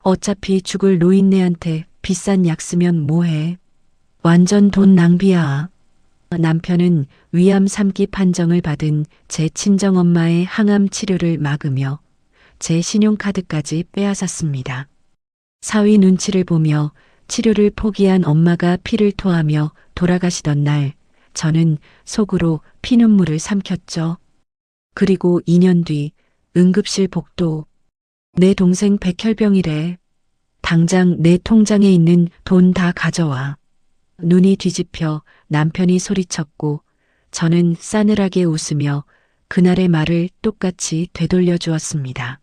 어차피 죽을 노인네한테 비싼 약 쓰면 뭐해. 완전 돈 낭비야. 남편은 위암 3기 판정을 받은 제 친정엄마의 항암 치료를 막으며 제 신용카드까지 빼앗았습니다. 사위 눈치를 보며 치료를 포기한 엄마가 피를 토하며 돌아가시던 날, 저는 속으로 피눈물을 삼켰죠. 그리고 2년 뒤 응급실 복도. 내 동생 백혈병이래. 당장 내 통장에 있는 돈 다 가져와. 눈이 뒤집혀 남편이 소리쳤고 저는 싸늘하게 웃으며 그날의 말을 똑같이 되돌려 주었습니다.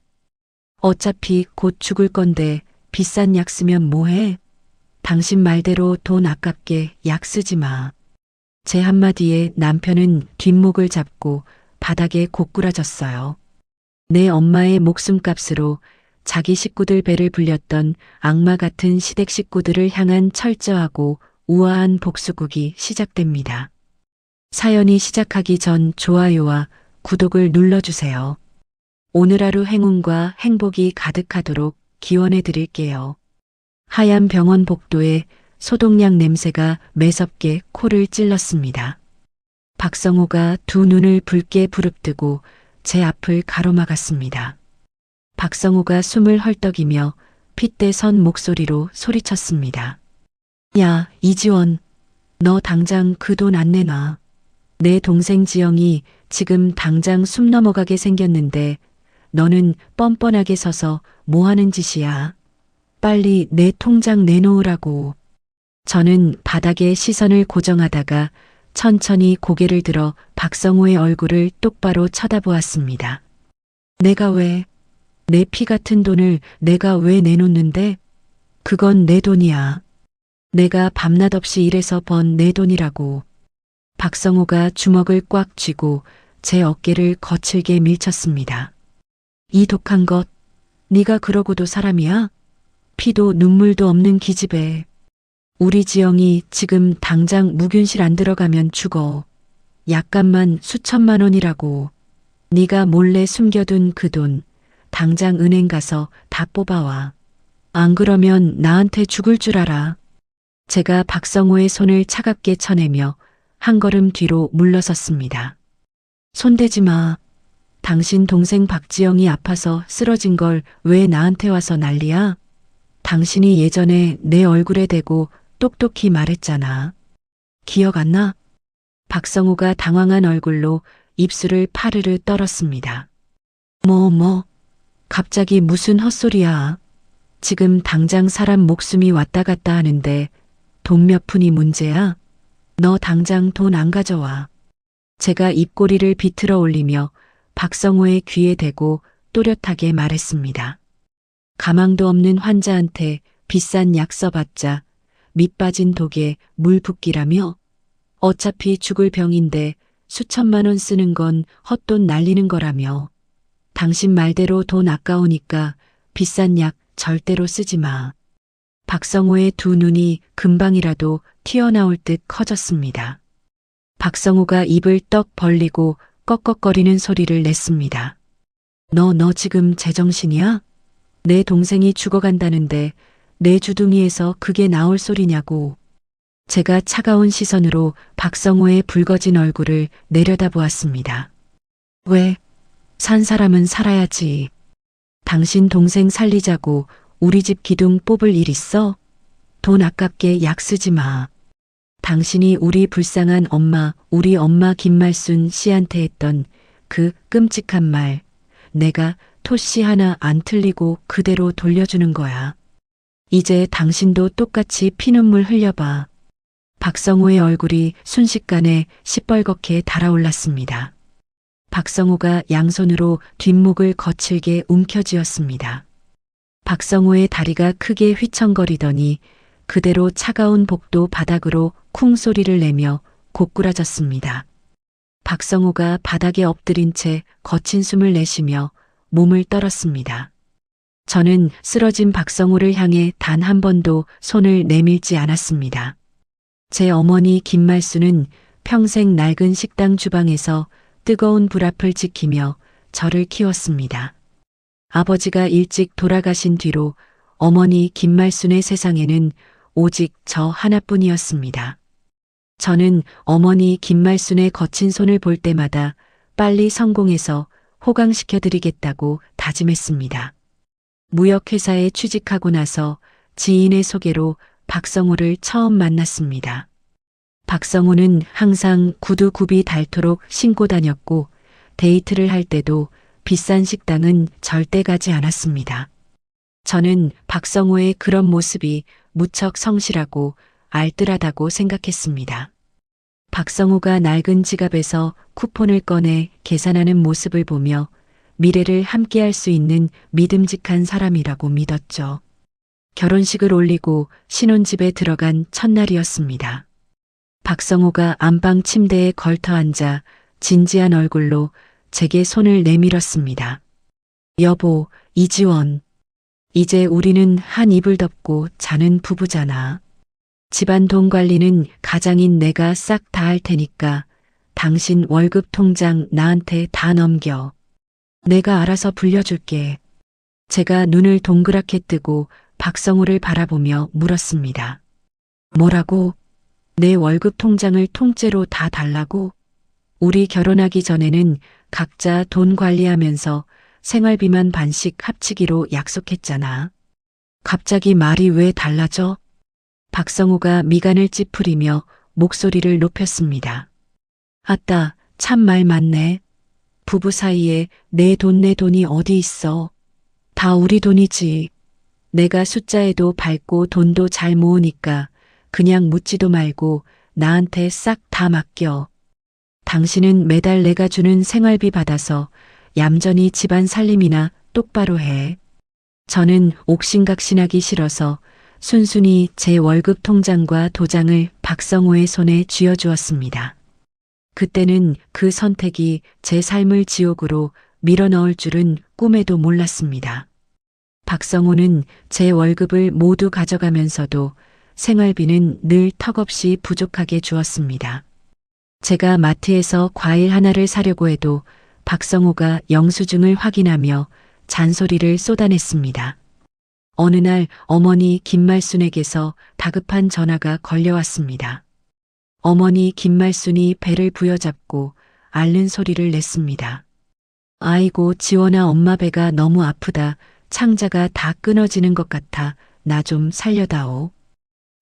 어차피 곧 죽을 건데 비싼 약 쓰면 뭐해? 당신 말대로 돈 아깝게 약 쓰지 마. 제 한마디에 남편은 뒷목을 잡고 바닥에 고꾸라졌어요. 내 엄마의 목숨값으로 자기 식구들 배를 불렸던 악마 같은 시댁 식구들을 향한 철저하고 우아한 복수극이 시작됩니다. 사연이 시작하기 전 좋아요와 구독을 눌러주세요. 오늘 하루 행운과 행복이 가득하도록 기원해 드릴게요. 하얀 병원 복도에 소독약 냄새가 매섭게 코를 찔렀습니다. 박성호가 두 눈을 붉게 부릅뜨고 제 앞을 가로막았습니다. 박성호가 숨을 헐떡이며 핏대선 목소리로 소리쳤습니다. 야, 이지원, 너 당장 그 돈 안 내놔. 내 동생 지영이 지금 당장 숨 넘어가게 생겼는데 너는 뻔뻔하게 서서 뭐 하는 짓이야? 빨리 내 통장 내놓으라고. 저는 바닥에 시선을 고정하다가 천천히 고개를 들어 박성호의 얼굴을 똑바로 쳐다보았습니다. 내가 왜, 내 피 같은 돈을 내가 왜 내놓는데? 그건 내 돈이야. 내가 밤낮 없이 일해서 번 내 돈이라고. 박성호가 주먹을 꽉 쥐고 제 어깨를 거칠게 밀쳤습니다. 이 독한 것, 네가 그러고도 사람이야? 피도 눈물도 없는 기집애. 우리 지영이 지금 당장 무균실 안 들어가면 죽어. 약값만 수천만 원이라고. 네가 몰래 숨겨둔 그 돈 당장 은행 가서 다 뽑아와. 안 그러면 나한테 죽을 줄 알아. 제가 박성호의 손을 차갑게 쳐내며 한 걸음 뒤로 물러섰습니다. 손대지 마. 당신 동생 박지영이 아파서 쓰러진 걸 왜 나한테 와서 난리야? 당신이 예전에 내 얼굴에 대고 똑똑히 말했잖아. 기억 안 나? 박성호가 당황한 얼굴로 입술을 파르르 떨었습니다. 뭐, 갑자기 무슨 헛소리야. 지금 당장 사람 목숨이 왔다 갔다 하는데 돈 몇 푼이 문제야? 너 당장 돈 안 가져와. 제가 입꼬리를 비틀어 올리며 박성호의 귀에 대고 또렷하게 말했습니다. 가망도 없는 환자한테 비싼 약 써봤자 밑 빠진 독에 물 붓기라며? 어차피 죽을 병인데 수천만 원 쓰는 건 헛돈 날리는 거라며. 당신 말대로 돈 아까우니까 비싼 약 절대로 쓰지 마. 박성호의 두 눈이 금방이라도 튀어나올 듯 커졌습니다. 박성호가 입을 떡 벌리고 꺽꺽거리는 소리를 냈습니다. 너 지금 제정신이야? 내 동생이 죽어간다는데 내 주둥이에서 그게 나올 소리냐고. 제가 차가운 시선으로 박성호의 붉어진 얼굴을 내려다보았습니다. 왜? 산 사람은 살아야지. 당신 동생 살리자고 우리 집 기둥 뽑을 일 있어? 돈 아깝게 약 쓰지 마. 당신이 우리 불쌍한 엄마, 우리 엄마 김말순 씨한테 했던 그 끔찍한 말, 내가 토씨 하나 안 틀리고 그대로 돌려주는 거야. 이제 당신도 똑같이 피눈물 흘려봐. 박성호의 얼굴이 순식간에 시뻘겋게 달아올랐습니다. 박성호가 양손으로 뒷목을 거칠게 움켜쥐었습니다. 박성호의 다리가 크게 휘청거리더니 그대로 차가운 복도 바닥으로 쿵 소리를 내며 고꾸라졌습니다. 박성호가 바닥에 엎드린 채 거친 숨을 내쉬며 몸을 떨었습니다. 저는 쓰러진 박성호를 향해 단 한 번도 손을 내밀지 않았습니다. 제 어머니 김말수는 평생 낡은 식당 주방에서 뜨거운 불 앞을 지키며 저를 키웠습니다. 아버지가 일찍 돌아가신 뒤로 어머니 김말순의 세상에는 오직 저 하나뿐이었습니다. 저는 어머니 김말순의 거친 손을 볼 때마다 빨리 성공해서 호강시켜드리겠다고 다짐했습니다. 무역회사에 취직하고 나서 지인의 소개로 박성호를 처음 만났습니다. 박성호는 항상 구두 굽이 닳도록 신고 다녔고 데이트를 할 때도 비싼 식당은 절대 가지 않았습니다. 저는 박성호의 그런 모습이 무척 성실하고 알뜰하다고 생각했습니다. 박성호가 낡은 지갑에서 쿠폰을 꺼내 계산하는 모습을 보며 미래를 함께할 수 있는 믿음직한 사람이라고 믿었죠. 결혼식을 올리고 신혼집에 들어간 첫날이었습니다. 박성호가 안방 침대에 걸터 앉아 진지한 얼굴로 제게 손을 내밀었습니다. 여보, 이지원. 이제 우리는 한 이불 덮고 자는 부부잖아. 집안 돈 관리는 가장인 내가 싹 다 할 테니까 당신 월급 통장 나한테 다 넘겨. 내가 알아서 불려줄게. 제가 눈을 동그랗게 뜨고 박성호를 바라보며 물었습니다. 뭐라고? 내 월급 통장을 통째로 다 달라고? 우리 결혼하기 전에는 각자 돈 관리하면서 생활비만 반씩 합치기로 약속했잖아. 갑자기 말이 왜 달라져? 박성호가 미간을 찌푸리며 목소리를 높였습니다. 아따, 참 말 많네. 부부 사이에 내 돈이 어디 있어. 다 우리 돈이지. 내가 숫자에도 밝고 돈도 잘 모으니까 그냥 묻지도 말고 나한테 싹 다 맡겨. 당신은 매달 내가 주는 생활비 받아서 얌전히 집안 살림이나 똑바로 해. 저는 옥신각신하기 싫어서 순순히 제 월급 통장과 도장을 박성호의 손에 쥐어주었습니다. 그때는 그 선택이 제 삶을 지옥으로 밀어넣을 줄은 꿈에도 몰랐습니다. 박성호는 제 월급을 모두 가져가면서도 생활비는 늘 턱없이 부족하게 주었습니다. 제가 마트에서 과일 하나를 사려고 해도 박성호가 영수증을 확인하며 잔소리를 쏟아냈습니다. 어느 날 어머니 김말순에게서 다급한 전화가 걸려왔습니다. 어머니 김말순이 배를 부여잡고 앓는 소리를 냈습니다. 아이고 지원아, 엄마 배가 너무 아프다. 창자가 다 끊어지는 것 같아. 나 좀 살려다오.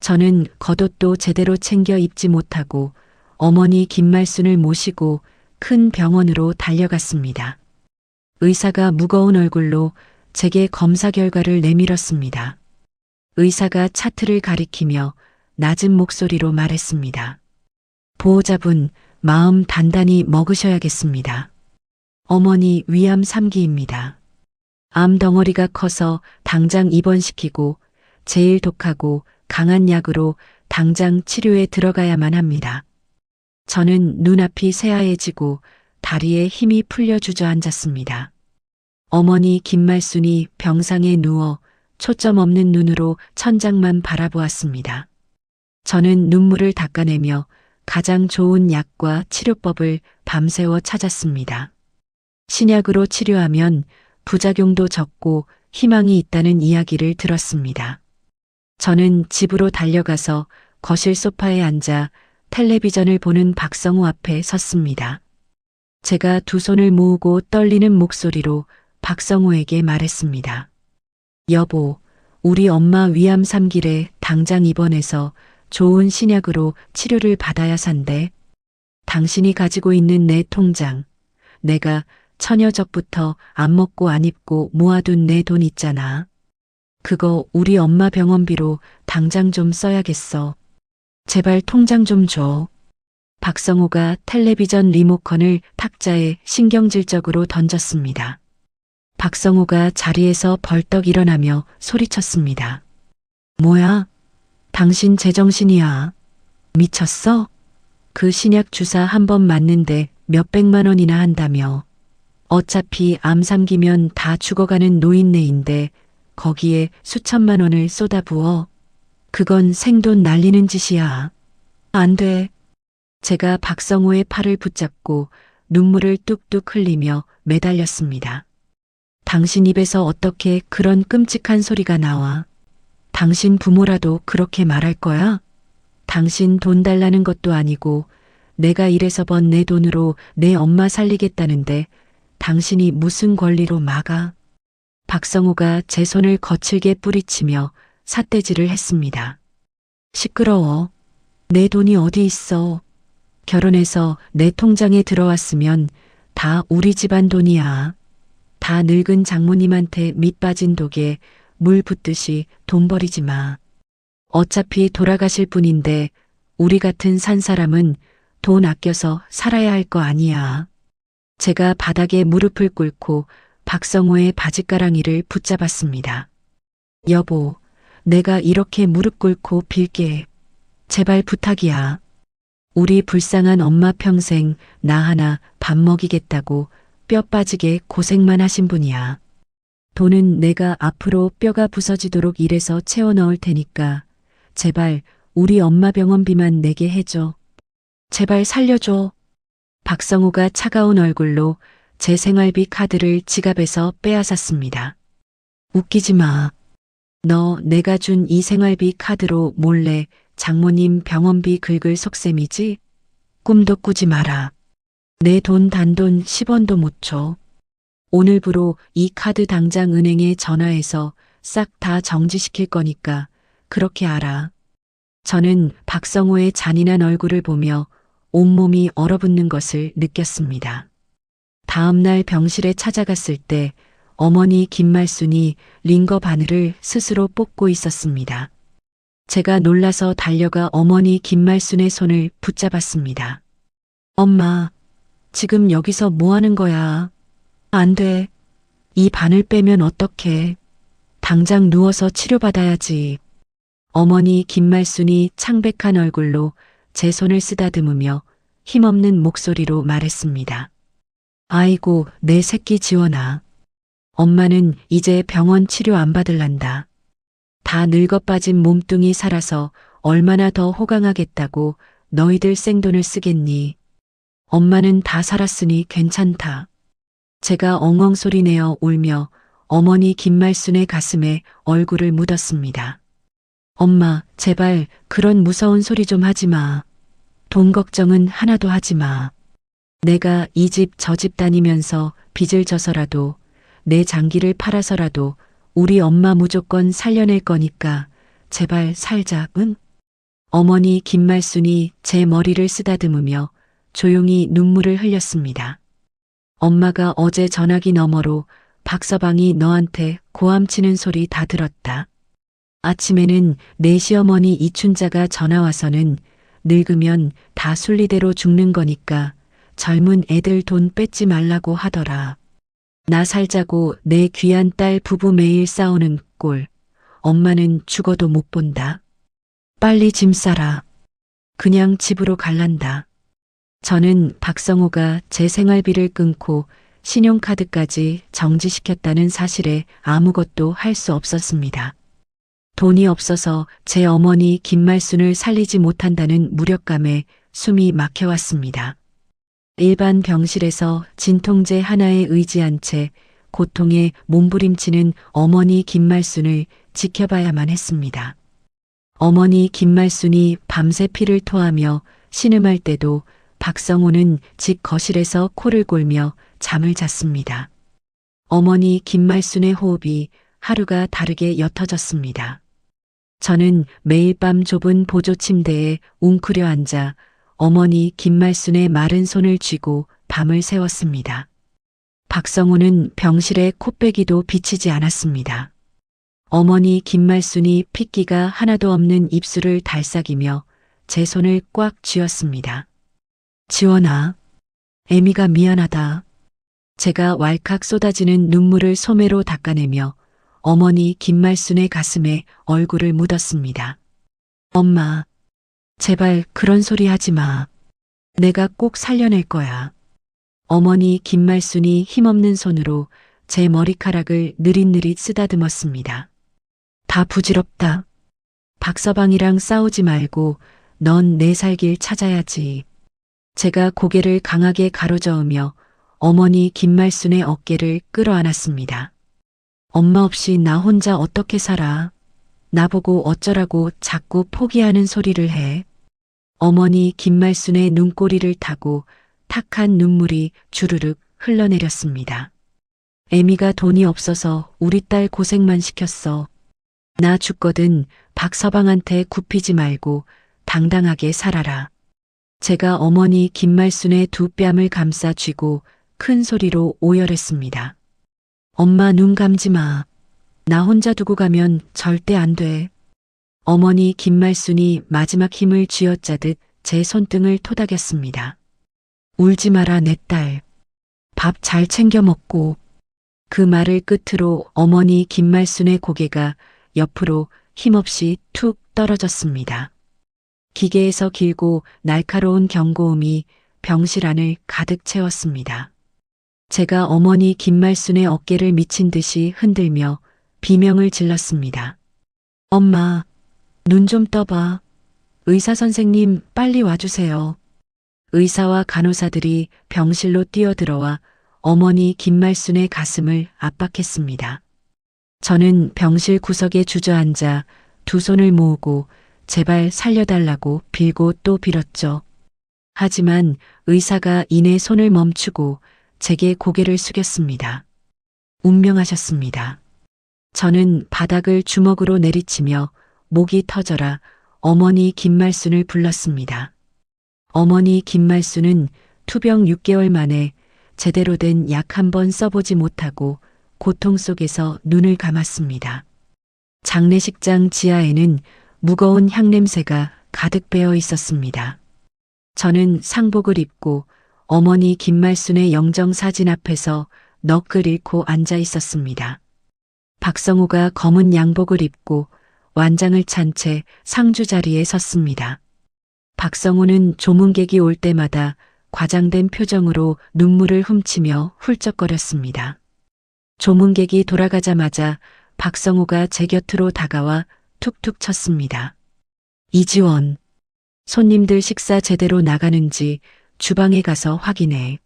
저는 겉옷도 제대로 챙겨 입지 못하고 어머니 김말순을 모시고 큰 병원으로 달려갔습니다. 의사가 무거운 얼굴로 제게 검사 결과를 내밀었습니다. 의사가 차트를 가리키며 낮은 목소리로 말했습니다. 보호자분, 마음 단단히 먹으셔야겠습니다. 어머니 위암 3기입니다. 암 덩어리가 커서 당장 입원시키고 제일 독하고 강한 약으로 당장 치료에 들어가야만 합니다. 저는 눈앞이 새하얘지고 다리에 힘이 풀려 주저앉았습니다. 어머니 김말순이 병상에 누워 초점 없는 눈으로 천장만 바라보았습니다. 저는 눈물을 닦아내며 가장 좋은 약과 치료법을 밤새워 찾았습니다. 신약으로 치료하면 부작용도 적고 희망이 있다는 이야기를 들었습니다. 저는 집으로 달려가서 거실 소파에 앉아 텔레비전을 보는 박성호 앞에 섰습니다. 제가 두 손을 모으고 떨리는 목소리로 박성호에게 말했습니다. 여보, 우리 엄마 위암 3기래. 당장 입원해서 좋은 신약으로 치료를 받아야 산대. 당신이 가지고 있는 내 통장, 내가 처녀적부터 안 먹고 안 입고 모아둔 내 돈 있잖아. 그거 우리 엄마 병원비로 당장 좀 써야겠어. 제발 통장 좀 줘. 박성호가 텔레비전 리모컨을 탁자에 신경질적으로 던졌습니다. 박성호가 자리에서 벌떡 일어나며 소리쳤습니다. 뭐야? 당신 제정신이야. 미쳤어? 그 신약 주사 한 번 맞는데 몇백만 원이나 한다며. 어차피 암 3기면 다 죽어가는 노인네인데 거기에 수천만 원을 쏟아부어. 그건 생돈 날리는 짓이야. 안 돼. 제가 박성호의 팔을 붙잡고 눈물을 뚝뚝 흘리며 매달렸습니다. 당신 입에서 어떻게 그런 끔찍한 소리가 나와? 당신 부모라도 그렇게 말할 거야? 당신 돈 달라는 것도 아니고 내가 일해서 번 내 돈으로 내 엄마 살리겠다는데 당신이 무슨 권리로 막아? 박성호가 제 손을 거칠게 뿌리치며 삿대질을 했습니다. 시끄러워. 내 돈이 어디 있어? 결혼해서 내 통장에 들어왔으면 다 우리 집안 돈이야. 다 늙은 장모님한테 밑빠진 독에 물 붓듯이 돈 버리지 마. 어차피 돌아가실 분인데 우리 같은 산 사람은 돈 아껴서 살아야 할 거 아니야. 제가 바닥에 무릎을 꿇고 박성호의 바짓가랑이를 붙잡았습니다. 여보, 내가 이렇게 무릎 꿇고 빌게. 제발 부탁이야. 우리 불쌍한 엄마 평생 나 하나 밥 먹이겠다고 뼈 빠지게 고생만 하신 분이야. 돈은 내가 앞으로 뼈가 부서지도록 일해서 채워 넣을 테니까 제발 우리 엄마 병원비만 내게 해줘. 제발 살려줘. 박성호가 차가운 얼굴로 제 생활비 카드를 지갑에서 빼앗았습니다. 웃기지 마. 너 내가 준 이 생활비 카드로 몰래 장모님 병원비 긁을 속셈이지? 꿈도 꾸지 마라. 내 돈 단돈 10원도 못 줘. 오늘부로 이 카드 당장 은행에 전화해서 싹 다 정지시킬 거니까 그렇게 알아. 저는 박성호의 잔인한 얼굴을 보며 온몸이 얼어붙는 것을 느꼈습니다. 다음 날 병실에 찾아갔을 때 어머니 김말순이 링거 바늘을 스스로 뽑고 있었습니다. 제가 놀라서 달려가 어머니 김말순의 손을 붙잡았습니다. 엄마, 지금 여기서 뭐 하는 거야? 안 돼. 이 바늘 빼면 어떡해. 당장 누워서 치료받아야지. 어머니 김말순이 창백한 얼굴로 제 손을 쓰다듬으며 힘없는 목소리로 말했습니다. 아이고, 내 새끼 지원아. 엄마는 이제 병원 치료 안 받을란다. 다 늙어 빠진 몸뚱이 살아서 얼마나 더 호강하겠다고 너희들 생돈을 쓰겠니. 엄마는 다 살았으니 괜찮다. 제가 엉엉 소리내어 울며 어머니 김말순의 가슴에 얼굴을 묻었습니다. 엄마, 제발 그런 무서운 소리 좀 하지 마. 돈 걱정은 하나도 하지 마. 내가 이 집 저 집 다니면서 빚을 져서라도 내 장기를 팔아서라도 우리 엄마 무조건 살려낼 거니까 제발 살자, 응? 어머니 김말순이 제 머리를 쓰다듬으며 조용히 눈물을 흘렸습니다. 엄마가 어제 전화기 너머로 박서방이 너한테 고함치는 소리 다 들었다. 아침에는 내 시어머니 이춘자가 전화와서는 늙으면 다 순리대로 죽는 거니까 젊은 애들 돈 뺏지 말라고 하더라. 나 살자고 내 귀한 딸 부부 매일 싸우는 꼴. 엄마는 죽어도 못 본다. 빨리 짐 싸라. 그냥 집으로 갈란다. 저는 박성호가 제 생활비를 끊고 신용카드까지 정지시켰다는 사실에 아무것도 할 수 없었습니다. 돈이 없어서 제 어머니 김말순을 살리지 못한다는 무력감에 숨이 막혀왔습니다. 일반 병실에서 진통제 하나에 의지한 채 고통에 몸부림치는 어머니 김말순을 지켜봐야만 했습니다. 어머니 김말순이 밤새 피를 토하며 신음할 때도 박성호는 집 거실에서 코를 골며 잠을 잤습니다. 어머니 김말순의 호흡이 하루가 다르게 옅어졌습니다. 저는 매일 밤 좁은 보조 침대에 웅크려 앉아 어머니 김말순의 마른 손을 쥐고 밤을 새웠습니다. 박성호는 병실에 코빼기도 비치지 않았습니다. 어머니 김말순이 핏기가 하나도 없는 입술을 달싹이며 제 손을 꽉 쥐었습니다. 지원아, 애미가 미안하다. 제가 왈칵 쏟아지는 눈물을 소매로 닦아내며 어머니 김말순의 가슴에 얼굴을 묻었습니다. 엄마, 제발 그런 소리 하지 마. 내가 꼭 살려낼 거야. 어머니 김말순이 힘없는 손으로 제 머리카락을 느릿느릿 쓰다듬었습니다. 다 부질없다. 박서방이랑 싸우지 말고 넌 내 살 길 찾아야지. 제가 고개를 강하게 가로저으며 어머니 김말순의 어깨를 끌어안았습니다. 엄마 없이 나 혼자 어떻게 살아? 나보고 어쩌라고 자꾸 포기하는 소리를 해. 어머니 김말순의 눈꼬리를 타고 탁한 눈물이 주르륵 흘러내렸습니다. 애미가 돈이 없어서 우리 딸 고생만 시켰어. 나 죽거든 박서방한테 굽히지 말고 당당하게 살아라. 제가 어머니 김말순의 두 뺨을 감싸 쥐고 큰 소리로 오열했습니다. 엄마 눈 감지 마. 나 혼자 두고 가면 절대 안 돼. 어머니 김말순이 마지막 힘을 쥐어짜듯 제 손등을 토닥였습니다. 울지 마라 내 딸. 밥 잘 챙겨 먹고. 그 말을 끝으로 어머니 김말순의 고개가 옆으로 힘없이 툭 떨어졌습니다. 기계에서 길고 날카로운 경고음이 병실 안을 가득 채웠습니다. 제가 어머니 김말순의 어깨를 미친 듯이 흔들며 비명을 질렀습니다. 엄마, 눈 좀 떠봐. 의사 선생님 빨리 와주세요. 의사와 간호사들이 병실로 뛰어들어와 어머니 김말순의 가슴을 압박했습니다. 저는 병실 구석에 주저앉아 두 손을 모으고 제발 살려달라고 빌고 또 빌었죠. 하지만 의사가 이내 손을 멈추고 제게 고개를 숙였습니다. 운명하셨습니다. 저는 바닥을 주먹으로 내리치며 목이 터져라 어머니 김말순을 불렀습니다. 어머니 김말순은 투병 6개월 만에 제대로 된 약 한 번 써보지 못하고 고통 속에서 눈을 감았습니다. 장례식장 지하에는 무거운 향냄새가 가득 배어 있었습니다. 저는 상복을 입고 어머니 김말순의 영정사진 앞에서 넋을 잃고 앉아 있었습니다. 박성우가 검은 양복을 입고 완장을 찬 채 상주 자리에 섰습니다. 박성우는 조문객이 올 때마다 과장된 표정으로 눈물을 훔치며 훌쩍거렸습니다. 조문객이 돌아가자마자 박성우가 제 곁으로 다가와 툭툭 쳤습니다. 이지원, 손님들 식사 제대로 나가는지 주방에 가서 확인해.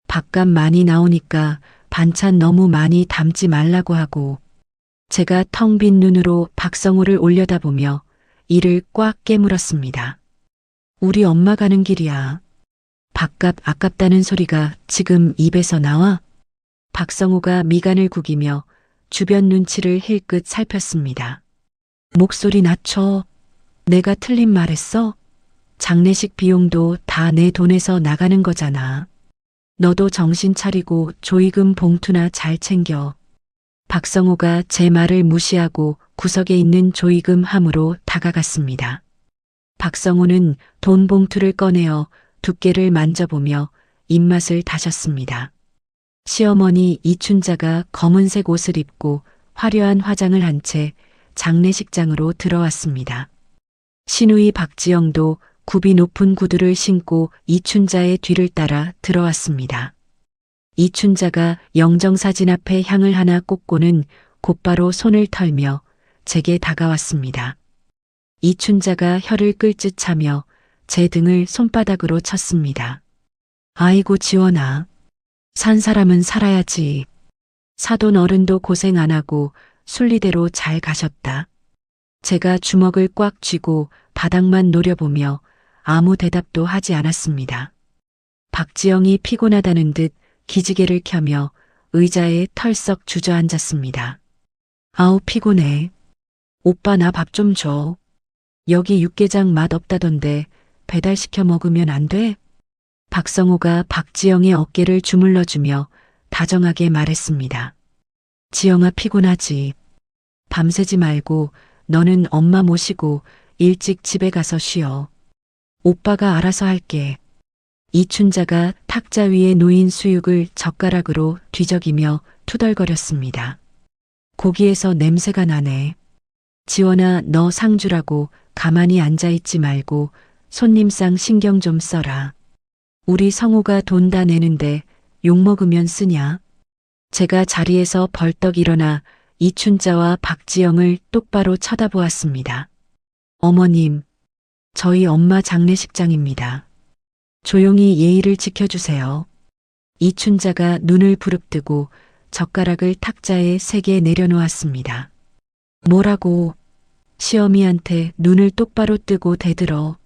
밥값 많이 나오니까 반찬 너무 많이 담지 말라고 하고. 제가 텅 빈 눈으로 박성우를 올려다보며 이를 꽉 깨물었습니다. 우리 엄마 가는 길이야. 밥값 아깝다는 소리가 지금 입에서 나와? 박성우가 미간을 구기며 주변 눈치를 힐끗 살폈습니다. 목소리 낮춰. 내가 틀린 말했어? 장례식 비용도 다 내 돈에서 나가는 거잖아. 너도 정신 차리고 조의금 봉투나 잘 챙겨. 박성우가 제 말을 무시하고 구석에 있는 조의금 함으로 다가갔습니다. 박성우는 돈 봉투를 꺼내어 두께를 만져보며 입맛을 다셨습니다. 시어머니 이춘자가 검은색 옷을 입고 화려한 화장을 한 채 장례식장으로 들어왔습니다. 시누이 박지영도 굽이 높은 구두를 신고 이춘자의 뒤를 따라 들어왔습니다. 이춘자가 영정사진 앞에 향을 하나 꽂고는 곧바로 손을 털며 제게 다가왔습니다. 이춘자가 혀를 끌짓 차며 제 등을 손바닥으로 쳤습니다. 아이고 지원아. 산 사람은 살아야지. 사돈 어른도 고생 안 하고 순리대로 잘 가셨다. 제가 주먹을 꽉 쥐고 바닥만 노려보며 아무 대답도 하지 않았습니다. 박지영이 피곤하다는 듯 기지개를 켜며 의자에 털썩 주저앉았습니다. 아우 피곤해. 오빠 나 밥 좀 줘. 여기 육개장 맛 없다던데 배달시켜 먹으면 안 돼? 박성우가 박지영의 어깨를 주물러주며 다정하게 말했습니다. 지영아 피곤하지. 밤새지 말고 너는 엄마 모시고 일찍 집에 가서 쉬어. 오빠가 알아서 할게. 이춘자가 탁자 위에 놓인 수육을 젓가락으로 뒤적이며 투덜거렸습니다. 고기에서 냄새가 나네. 지원아 너 상주라고 가만히 앉아있지 말고 손님상 신경 좀 써라. 우리 성우가 돈 다 내는데 욕먹으면 쓰냐? 제가 자리에서 벌떡 일어나 이춘자와 박지영을 똑바로 쳐다보았습니다. 어머님, 저희 엄마 장례식장입니다. 조용히 예의를 지켜주세요. 이춘자가 눈을 부릅뜨고 젓가락을 탁자에 3개 내려놓았습니다. 뭐라고? 시어미한테 눈을 똑바로 뜨고 대들어.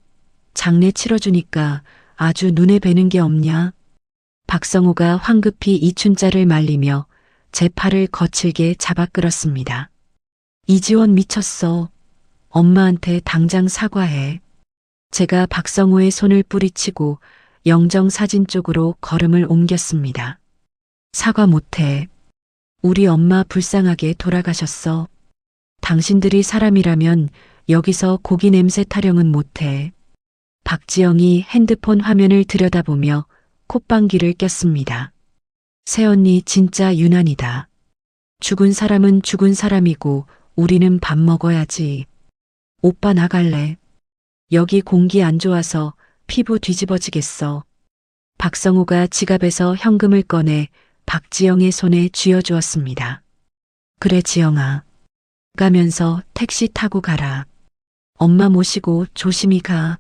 장례 치러주니까 아주 눈에 뵈는 게 없냐? 박성호가 황급히 이춘자를 말리며 제 팔을 거칠게 잡아 끌었습니다. 이지원 미쳤어. 엄마한테 당장 사과해. 제가 박성호의 손을 뿌리치고 영정 사진 쪽으로 걸음을 옮겼습니다. 사과 못해. 우리 엄마 불쌍하게 돌아가셨어. 당신들이 사람이라면 여기서 고기 냄새 타령은 못해. 박지영이 핸드폰 화면을 들여다보며 콧방귀를 꼈습니다. 새언니 진짜 유난이다. 죽은 사람은 죽은 사람이고 우리는 밥 먹어야지. 오빠 나갈래. 여기 공기 안 좋아서 피부 뒤집어지겠어. 박성호가 지갑에서 현금을 꺼내 박지영의 손에 쥐어주었습니다. 그래 지영아. 가면서 택시 타고 가라. 엄마 모시고 조심히 가.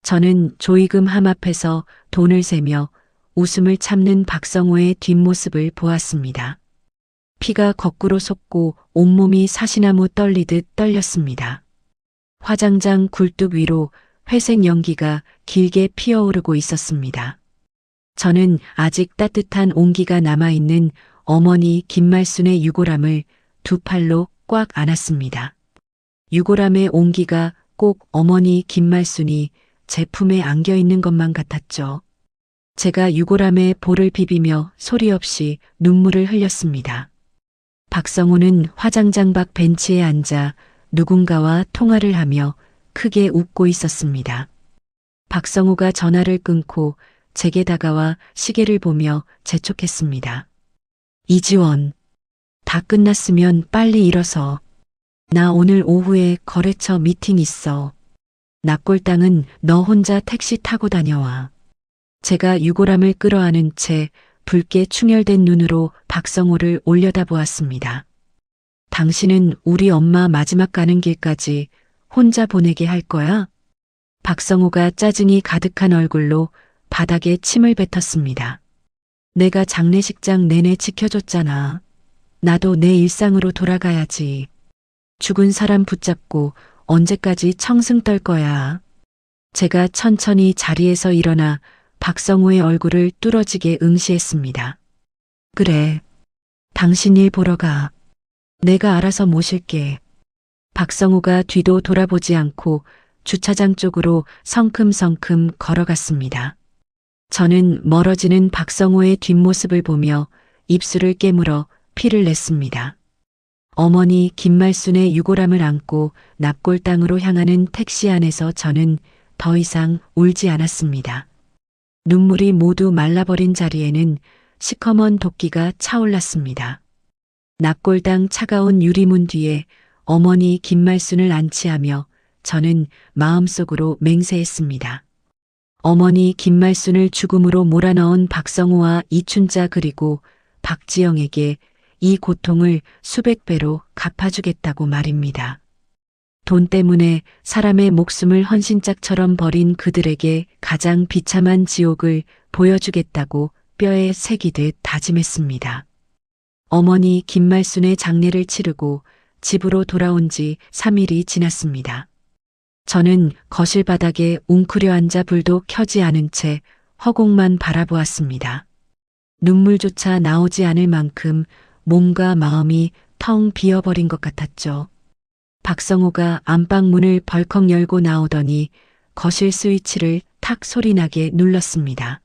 저는 조이금 함 앞에서 돈을 세며 웃음을 참는 박성호의 뒷모습을 보았습니다. 피가 거꾸로 솟고 온몸이 사시나무 떨리듯 떨렸습니다. 화장장 굴뚝 위로 회색 연기가 길게 피어오르고 있었습니다. 저는 아직 따뜻한 온기가 남아있는 어머니 김말순의 유골함을 두 팔로 꽉 안았습니다. 유골함의 온기가 꼭 어머니 김말순이 제 품에 안겨 있는 것만 같았죠. 제가 유골함에 볼을 비비며 소리 없이 눈물을 흘렸습니다. 박성호는 화장장 밖 벤치에 앉아 누군가와 통화를 하며 크게 웃고 있었습니다. 박성호가 전화를 끊고 제게 다가와 시계를 보며 재촉했습니다. 이지원, 다 끝났으면 빨리 일어서. 나 오늘 오후에 거래처 미팅 있어. 납골당은 너 혼자 택시 타고 다녀와. 제가 유골함을 끌어안은 채 붉게 충혈된 눈으로 박성호를 올려다보았습니다. 당신은 우리 엄마 마지막 가는 길까지 혼자 보내게 할 거야? 박성호가 짜증이 가득한 얼굴로 바닥에 침을 뱉었습니다. 내가 장례식장 내내 지켜줬잖아. 나도 내 일상으로 돌아가야지. 죽은 사람 붙잡고 언제까지 청승 떨 거야. 제가 천천히 자리에서 일어나 박성호의 얼굴을 뚫어지게 응시했습니다. 그래. 당신 일 보러 가. 내가 알아서 모실게. 박성호가 뒤도 돌아보지 않고 주차장 쪽으로 성큼성큼 걸어갔습니다. 저는 멀어지는 박성호의 뒷모습을 보며 입술을 깨물어 피를 냈습니다. 어머니 김말순의 유골함을 안고 납골당으로 향하는 택시 안에서 저는 더 이상 울지 않았습니다. 눈물이 모두 말라버린 자리에는 시커먼 도끼가 차올랐습니다. 납골당 차가운 유리문 뒤에 어머니 김말순을 안치하며 저는 마음속으로 맹세했습니다. 어머니 김말순을 죽음으로 몰아넣은 박성호와 이춘자 그리고 박지영에게 이 고통을 수백 배로 갚아주겠다고 말입니다. 돈 때문에 사람의 목숨을 헌신짝처럼 버린 그들에게 가장 비참한 지옥을 보여주겠다고 뼈에 새기듯 다짐했습니다. 어머니 김말순의 장례를 치르고 집으로 돌아온 지 3일이 지났습니다. 저는 거실 바닥에 웅크려 앉아 불도 켜지 않은 채 허공만 바라보았습니다. 눈물조차 나오지 않을 만큼 몸과 마음이 텅 비어버린 것 같았죠. 박성호가 안방문을 벌컥 열고 나오더니 거실 스위치를 탁 소리나게 눌렀습니다.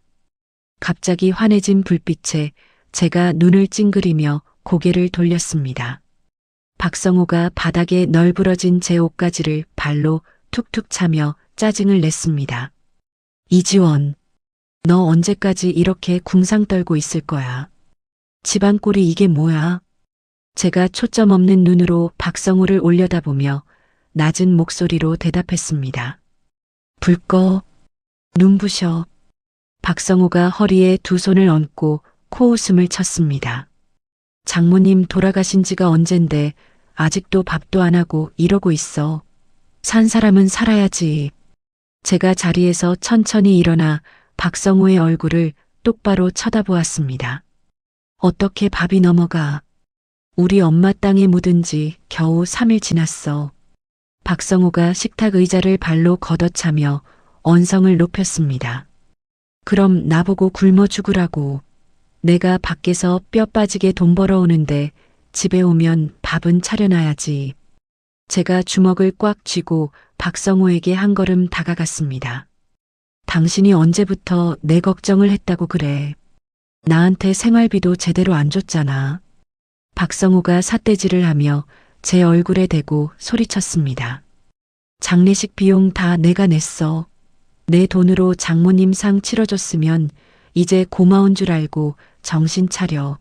갑자기 환해진 불빛에 제가 눈을 찡그리며 고개를 돌렸습니다. 박성호가 바닥에 널브러진 제 옷가지를 발로 툭툭 차며 짜증을 냈습니다. 이지원, 너 언제까지 이렇게 궁상 떨고 있을 거야? 집안 꼴이 이게 뭐야? 제가 초점 없는 눈으로 박성호를 올려다보며 낮은 목소리로 대답했습니다. 불 꺼. 눈부셔. 박성호가 허리에 두 손을 얹고 코웃음을 쳤습니다. 장모님 돌아가신 지가 언젠데 아직도 밥도 안 하고 이러고 있어. 산 사람은 살아야지. 제가 자리에서 천천히 일어나 박성호의 얼굴을 똑바로 쳐다보았습니다. 어떻게 밥이 넘어가. 우리 엄마 땅에 묻은 지 겨우 3일 지났어. 박성호가 식탁 의자를 발로 걷어차며 언성을 높였습니다. 그럼 나보고 굶어 죽으라고. 내가 밖에서 뼈 빠지게 돈 벌어오는데 집에 오면 밥은 차려놔야지. 제가 주먹을 꽉 쥐고 박성호에게 한 걸음 다가갔습니다. 당신이 언제부터 내 걱정을 했다고 그래. 나한테 생활비도 제대로 안 줬잖아. 박성호가 삿대질을 하며 제 얼굴에 대고 소리쳤습니다. 장례식 비용 다 내가 냈어. 내 돈으로 장모님 상 치러줬으면 이제 고마운 줄 알고 정신 차려.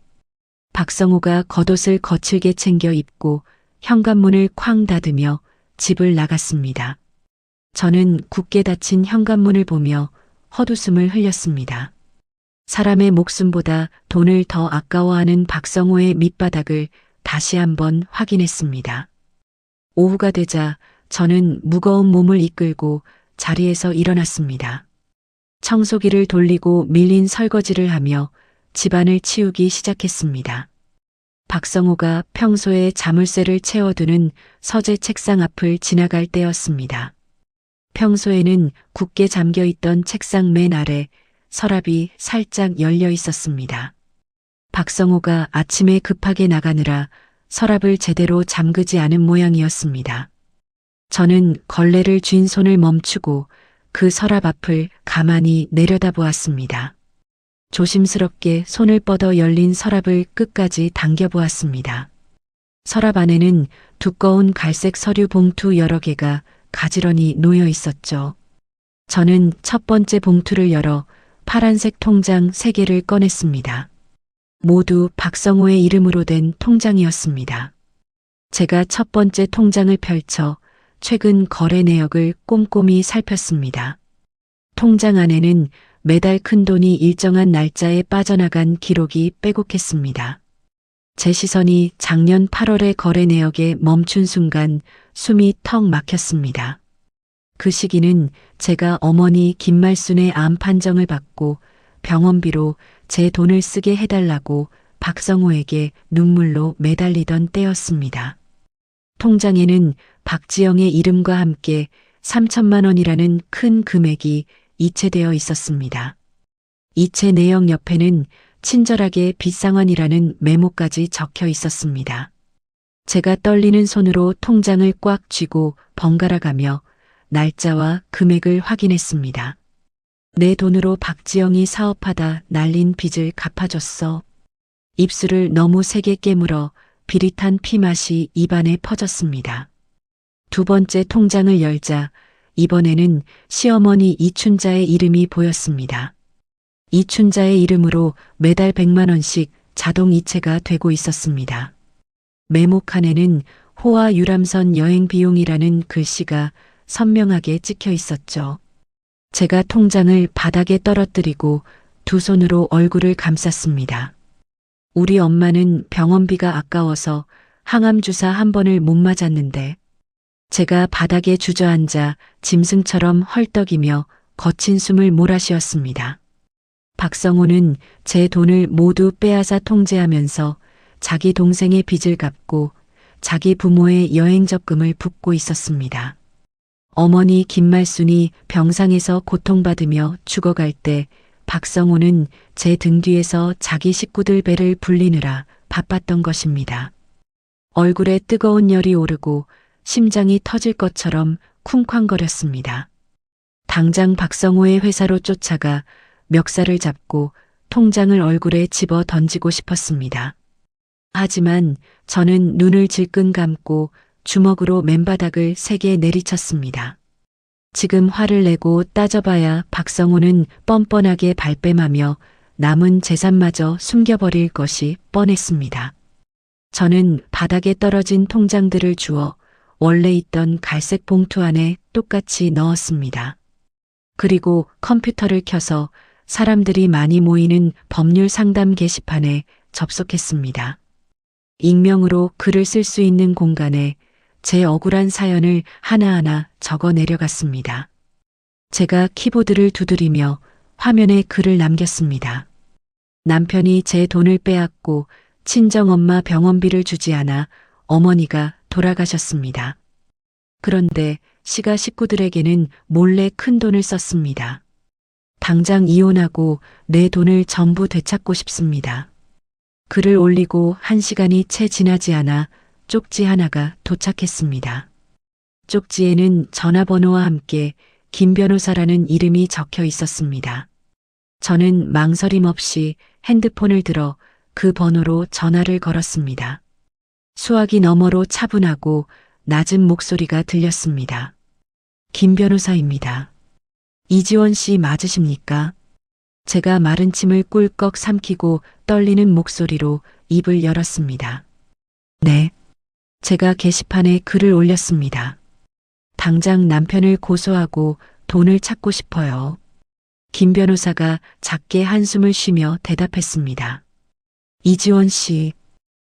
박성호가 겉옷을 거칠게 챙겨 입고 현관문을 쾅 닫으며 집을 나갔습니다. 저는 굳게 닫힌 현관문을 보며 헛웃음을 흘렸습니다. 사람의 목숨보다 돈을 더 아까워하는 박성호의 밑바닥을 다시 한번 확인했습니다. 오후가 되자 저는 무거운 몸을 이끌고 자리에서 일어났습니다. 청소기를 돌리고 밀린 설거지를 하며 집안을 치우기 시작했습니다. 박성호가 평소에 자물쇠를 채워두는 서재 책상 앞을 지나갈 때였습니다. 평소에는 굳게 잠겨있던 책상 맨 아래 서랍이 살짝 열려 있었습니다. 박성호가 아침에 급하게 나가느라 서랍을 제대로 잠그지 않은 모양이었습니다. 저는 걸레를 쥔 손을 멈추고 그 서랍 앞을 가만히 내려다보았습니다. 조심스럽게 손을 뻗어 열린 서랍을 끝까지 당겨보았습니다. 서랍 안에는 두꺼운 갈색 서류 봉투 여러 개가 가지런히 놓여 있었죠. 저는 첫 번째 봉투를 열어 파란색 통장 3개를 꺼냈습니다. 모두 박성호의 이름으로 된 통장이었습니다. 제가 첫 번째 통장을 펼쳐 최근 거래 내역을 꼼꼼히 살폈습니다. 통장 안에는 매달 큰 돈이 일정한 날짜에 빠져나간 기록이 빼곡했습니다. 제 시선이 작년 8월의 거래 내역에 멈춘 순간 숨이 턱 막혔습니다. 그 시기는 제가 어머니 김말순의 암 판정을 받고 병원비로 제 돈을 쓰게 해달라고 박성호에게 눈물로 매달리던 때였습니다. 통장에는 박지영의 이름과 함께 3천만 원이라는 큰 금액이 이체되어 있었습니다. 이체 내역 옆에는 친절하게 빚상환이라는 메모까지 적혀 있었습니다. 제가 떨리는 손으로 통장을 꽉 쥐고 번갈아 가며 날짜와 금액을 확인했습니다. 내 돈으로 박지영이 사업하다 날린 빚을 갚아줬어. 입술을 너무 세게 깨물어 비릿한 피맛이 입안에 퍼졌습니다. 두 번째 통장을 열자 이번에는 시어머니 이춘자의 이름이 보였습니다. 이춘자의 이름으로 매달 100만 원씩 자동 이체가 되고 있었습니다. 메모칸에는 호화 유람선 여행 비용이라는 글씨가 선명하게 찍혀 있었죠. 제가 통장을 바닥에 떨어뜨리고 두 손으로 얼굴을 감쌌습니다. 우리 엄마는 병원비가 아까워서 항암 주사 한 번을 못 맞았는데 제가 바닥에 주저앉아 짐승처럼 헐떡이며 거친 숨을 몰아쉬었습니다. 박성호는 제 돈을 모두 빼앗아 통제하면서 자기 동생의 빚을 갚고 자기 부모의 여행 적금을 붓고 있었습니다. 어머니 김말순이 병상에서 고통받으며 죽어갈 때 박성호는 제 등 뒤에서 자기 식구들 배를 불리느라 바빴던 것입니다. 얼굴에 뜨거운 열이 오르고 심장이 터질 것처럼 쿵쾅거렸습니다. 당장 박성호의 회사로 쫓아가 멱살을 잡고 통장을 얼굴에 집어 던지고 싶었습니다. 하지만 저는 눈을 질끈 감고 주먹으로 맨바닥을 세게 내리쳤습니다. 지금 화를 내고 따져봐야 박성호는 뻔뻔하게 발뺌하며 남은 재산마저 숨겨버릴 것이 뻔했습니다. 저는 바닥에 떨어진 통장들을 주워 원래 있던 갈색 봉투 안에 똑같이 넣었습니다. 그리고 컴퓨터를 켜서 사람들이 많이 모이는 법률 상담 게시판에 접속했습니다. 익명으로 글을 쓸 수 있는 공간에 제 억울한 사연을 하나하나 적어 내려갔습니다. 제가 키보드를 두드리며 화면에 글을 남겼습니다. 남편이 제 돈을 빼앗고 친정엄마 병원비를 주지 않아 어머니가 돌아가셨습니다. 그런데 시가 식구들에게는 몰래 큰 돈을 썼습니다. 당장 이혼하고 내 돈을 전부 되찾고 싶습니다. 글을 올리고 1시간이 채 지나지 않아 쪽지 하나가 도착했습니다. 쪽지에는 전화번호와 함께 김 변호사라는 이름이 적혀 있었습니다. 저는 망설임 없이 핸드폰을 들어 그 번호로 전화를 걸었습니다. 수화기 너머로 차분하고 낮은 목소리가 들렸습니다. 김 변호사입니다. 이지원 씨 맞으십니까? 제가 마른 침을 꿀꺽 삼키고 떨리는 목소리로 입을 열었습니다. 네. 제가 게시판에 글을 올렸습니다. 당장 남편을 고소하고 돈을 찾고 싶어요. 김 변호사가 작게 한숨을 쉬며 대답했습니다. 이지원 씨,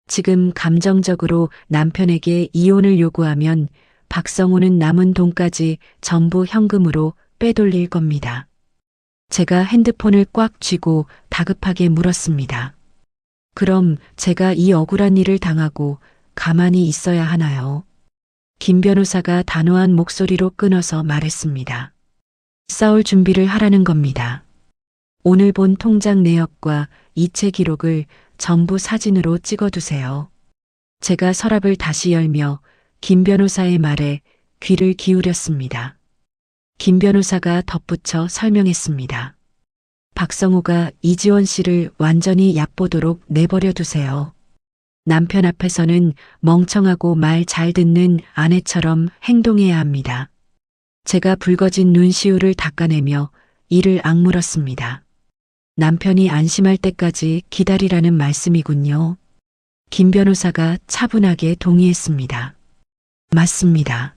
지금 감정적으로 남편에게 이혼을 요구하면 박성호는 남은 돈까지 전부 현금으로 빼돌릴 겁니다. 제가 핸드폰을 꽉 쥐고 다급하게 물었습니다. 그럼 제가 이 억울한 일을 당하고 가만히 있어야 하나요? 김 변호사가 단호한 목소리로 끊어서 말했습니다. 싸울 준비를 하라는 겁니다. 오늘 본 통장 내역과 이체 기록을 전부 사진으로 찍어두세요. 제가 서랍을 다시 열며 김 변호사의 말에 귀를 기울였습니다. 김 변호사가 덧붙여 설명했습니다. 박성호가 이지원 씨를 완전히 얕보도록 내버려 두세요. 남편 앞에서는 멍청하고 말 잘 듣는 아내처럼 행동해야 합니다. 제가 붉어진 눈시울을 닦아내며 이를 악물었습니다. 남편이 안심할 때까지 기다리라는 말씀이군요. 김 변호사가 차분하게 동의했습니다. 맞습니다.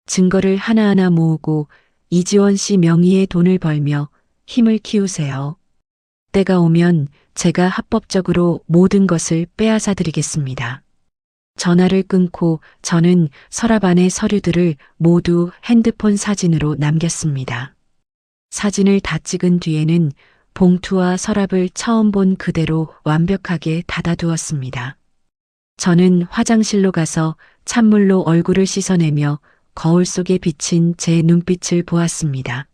증거를 하나하나 모으고 이지원 씨 명의의 돈을 벌며 힘을 키우세요. 때가 오면 제가 합법적으로 모든 것을 빼앗아 드리겠습니다. 전화를 끊고 저는 서랍 안의 서류들을 모두 핸드폰 사진으로 남겼습니다. 사진을 다 찍은 뒤에는 봉투와 서랍을 처음 본 그대로 완벽하게 닫아두었습니다. 저는 화장실로 가서 찬물로 얼굴을 씻어내며 거울 속에 비친 제 눈빛을 보았습니다.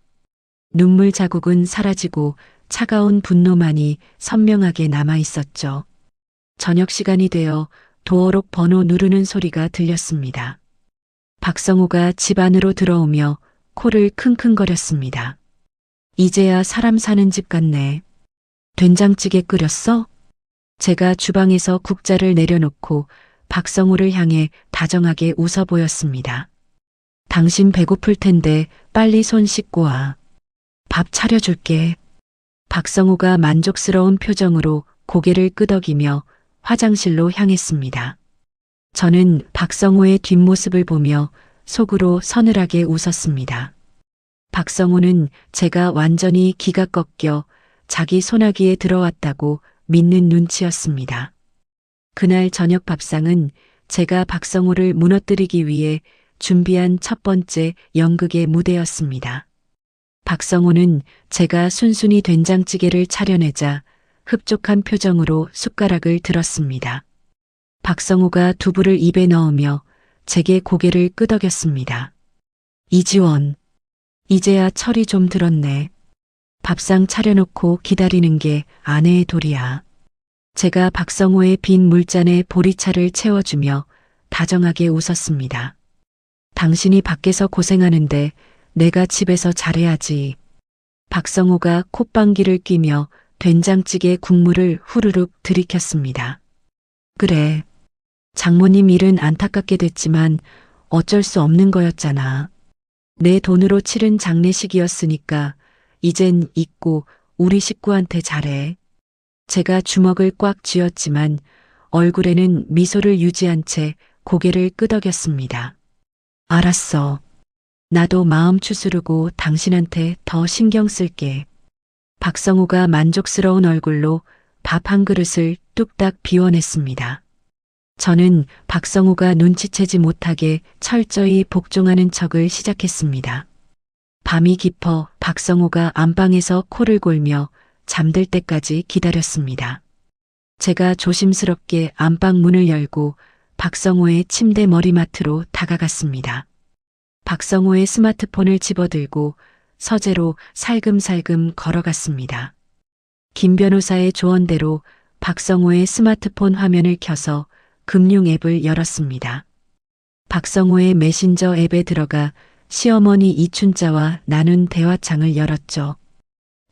눈물 자국은 사라지고 차가운 분노만이 선명하게 남아 있었죠. 저녁 시간이 되어 도어록 번호 누르는 소리가 들렸습니다. 박성호가 집 안으로 들어오며 코를 킁킁거렸습니다. 이제야 사람 사는 집 같네. 된장찌개 끓였어? 제가 주방에서 국자를 내려놓고 박성호를 향해 다정하게 웃어 보였습니다. 당신 배고플 텐데 빨리 손 씻고 와. 밥 차려줄게. 박성호가 만족스러운 표정으로 고개를 끄덕이며 화장실로 향했습니다. 저는 박성호의 뒷모습을 보며 속으로 서늘하게 웃었습니다. 박성호는 제가 완전히 기가 꺾여 자기 소나기에 들어왔다고 믿는 눈치였습니다. 그날 저녁 밥상은 제가 박성호를 무너뜨리기 위해 준비한 첫 번째 연극의 무대였습니다. 박성호는 제가 순순히 된장찌개를 차려내자 흡족한 표정으로 숟가락을 들었습니다. 박성호가 두부를 입에 넣으며 제게 고개를 끄덕였습니다. 이지원, 이제야 철이 좀 들었네. 밥상 차려놓고 기다리는 게 아내의 도리야. 제가 박성호의 빈 물잔에 보리차를 채워주며 다정하게 웃었습니다. 당신이 밖에서 고생하는데 내가 집에서 잘해야지. 박성호가 콧방귀를 뀌며 된장찌개 국물을 후루룩 들이켰습니다. 그래. 장모님 일은 안타깝게 됐지만 어쩔 수 없는 거였잖아. 내 돈으로 치른 장례식이었으니까 이젠 잊고 우리 식구한테 잘해. 제가 주먹을 꽉 쥐었지만 얼굴에는 미소를 유지한 채 고개를 끄덕였습니다. 알았어. 나도 마음 추스르고 당신한테 더 신경 쓸게. 박성호가 만족스러운 얼굴로 밥 한 그릇을 뚝딱 비워냈습니다. 저는 박성호가 눈치채지 못하게 철저히 복종하는 척을 시작했습니다. 밤이 깊어 박성호가 안방에서 코를 골며 잠들 때까지 기다렸습니다. 제가 조심스럽게 안방 문을 열고 박성호의 침대 머리맡으로 다가갔습니다. 박성호의 스마트폰을 집어들고 서재로 살금살금 걸어갔습니다. 김 변호사의 조언대로 박성호의 스마트폰 화면을 켜서 금융 앱을 열었습니다. 박성호의 메신저 앱에 들어가 시어머니 이춘자와 나눈 대화창을 열었죠.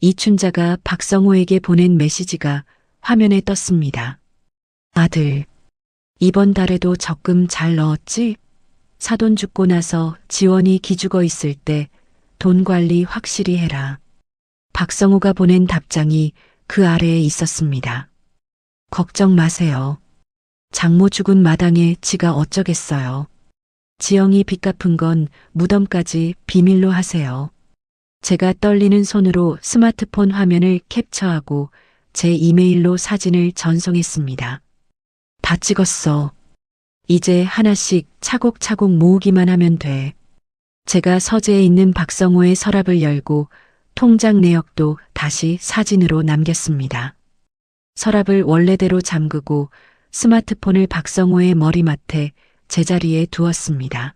이춘자가 박성호에게 보낸 메시지가 화면에 떴습니다. 아들, 이번 달에도 적금 잘 넣었지? 사돈 죽고 나서 지원이 기죽어 있을 때 돈 관리 확실히 해라. 박성호가 보낸 답장이 그 아래에 있었습니다. 걱정 마세요. 장모 죽은 마당에 지가 어쩌겠어요. 지영이 빚 갚은 건 무덤까지 비밀로 하세요. 제가 떨리는 손으로 스마트폰 화면을 캡처하고 제 이메일로 사진을 전송했습니다. 다 찍었어. 이제 하나씩 차곡차곡 모으기만 하면 돼. 제가 서재에 있는 박성호의 서랍을 열고 통장 내역도 다시 사진으로 남겼습니다. 서랍을 원래대로 잠그고 스마트폰을 박성호의 머리맡에 제자리에 두었습니다.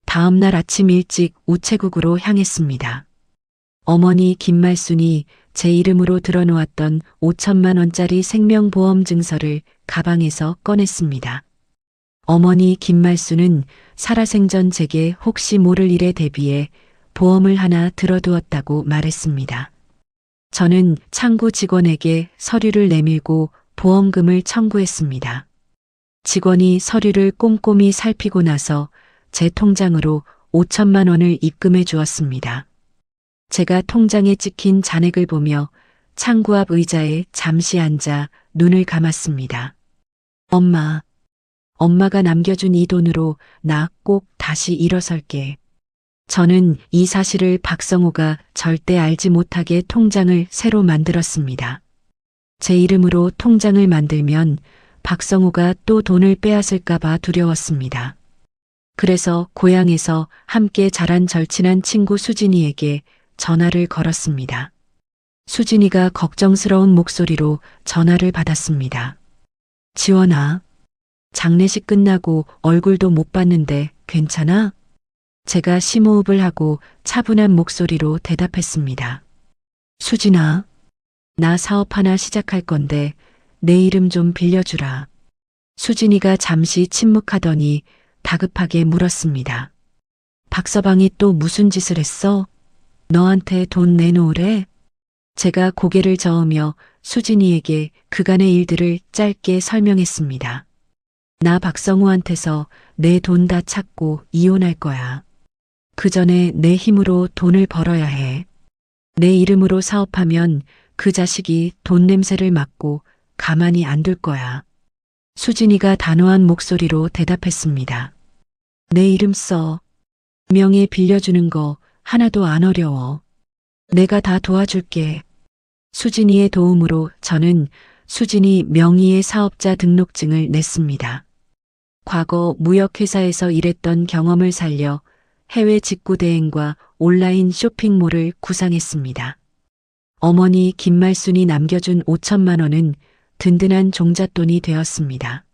다음 날 아침 일찍 우체국으로 향했습니다. 어머니 김말순이 제 이름으로 들어놓았던 5천만 원짜리 생명보험 증서를 가방에서 꺼냈습니다. 어머니 김말순은 살아생전 제게 혹시 모를 일에 대비해 보험을 하나 들어두었다고 말했습니다. 저는 창구 직원에게 서류를 내밀고 보험금을 청구했습니다. 직원이 서류를 꼼꼼히 살피고 나서 제 통장으로 5천만 원을 입금해 주었습니다. 제가 통장에 찍힌 잔액을 보며 창구 앞 의자에 잠시 앉아 눈을 감았습니다. 엄마가 남겨준 이 돈으로 나 꼭 다시 일어설게. 저는 이 사실을 박성호가 절대 알지 못하게 통장을 새로 만들었습니다. 제 이름으로 통장을 만들면 박성호가 또 돈을 빼앗을까봐 두려웠습니다. 그래서 고향에서 함께 자란 절친한 친구 수진이에게 전화를 걸었습니다. 수진이가 걱정스러운 목소리로 전화를 받았습니다. 지원아, 장례식 끝나고 얼굴도 못 봤는데 괜찮아? 제가 심호흡을 하고 차분한 목소리로 대답했습니다. 수진아, 나 사업 하나 시작할 건데 내 이름 좀 빌려주라. 수진이가 잠시 침묵하더니 다급하게 물었습니다. 박서방이 또 무슨 짓을 했어? 너한테 돈 내놓으래? 제가 고개를 저으며 수진이에게 그간의 일들을 짧게 설명했습니다. 나 박성호한테서 내 돈 다 찾고 이혼할 거야. 그 전에 내 힘으로 돈을 벌어야 해. 내 이름으로 사업하면 그 자식이 돈 냄새를 맡고 가만히 안 둘 거야. 수진이가 단호한 목소리로 대답했습니다. 내 이름 써. 명예 빌려주는 거 하나도 안 어려워. 내가 다 도와줄게. 수진이의 도움으로 저는 수진이 명의의 사업자 등록증을 냈습니다. 과거 무역회사에서 일했던 경험을 살려 해외 직구 대행과 온라인 쇼핑몰을 구상했습니다. 어머니 김말순이 남겨준 5천만 원은 든든한 종잣돈이 되었습니다.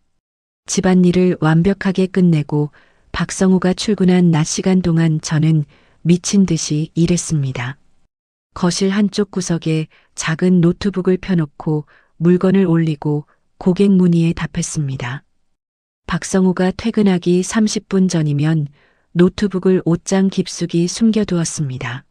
집안일을 완벽하게 끝내고 박성호가 출근한 낮 시간 동안 저는 미친 듯이 일했습니다. 거실 한쪽 구석에 작은 노트북을 펴놓고 물건을 올리고 고객 문의에 답했습니다. 박성호가 퇴근하기 30분 전이면 노트북을 옷장 깊숙이 숨겨두었습니다.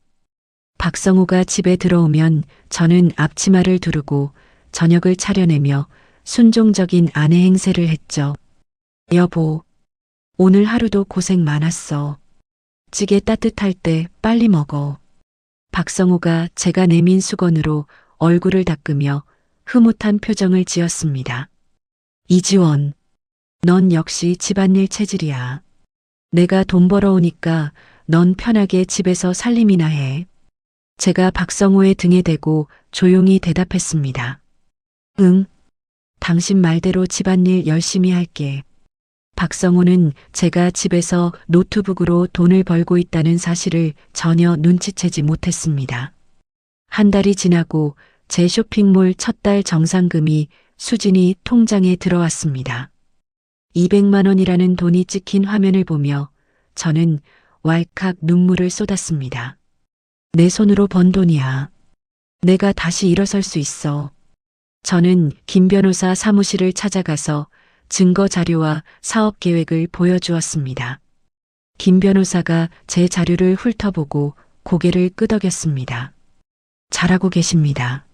박성호가 집에 들어오면 저는 앞치마를 두르고 저녁을 차려내며 순종적인 아내 행세를 했죠. 여보, 오늘 하루도 고생 많았어. 찌개 따뜻할 때 빨리 먹어. 박성호가 제가 내민 수건으로 얼굴을 닦으며 흐뭇한 표정을 지었습니다. 이지원, 넌 역시 집안일 체질이야. 내가 돈 벌어오니까 넌 편하게 집에서 살림이나 해. 제가 박성호의 등에 대고 조용히 대답했습니다. 응, 당신 말대로 집안일 열심히 할게. 박성호는 제가 집에서 노트북으로 돈을 벌고 있다는 사실을 전혀 눈치채지 못했습니다. 한 달이 지나고 제 쇼핑몰 첫 달 정산금이 수진이 통장에 들어왔습니다. 200만 원이라는 돈이 찍힌 화면을 보며 저는 왈칵 눈물을 쏟았습니다. 내 손으로 번 돈이야. 내가 다시 일어설 수 있어. 저는 김 변호사 사무실을 찾아가서 증거 자료와 사업 계획을 보여주었습니다. 김 변호사가 제 자료를 훑어보고 고개를 끄덕였습니다. 잘하고 계십니다.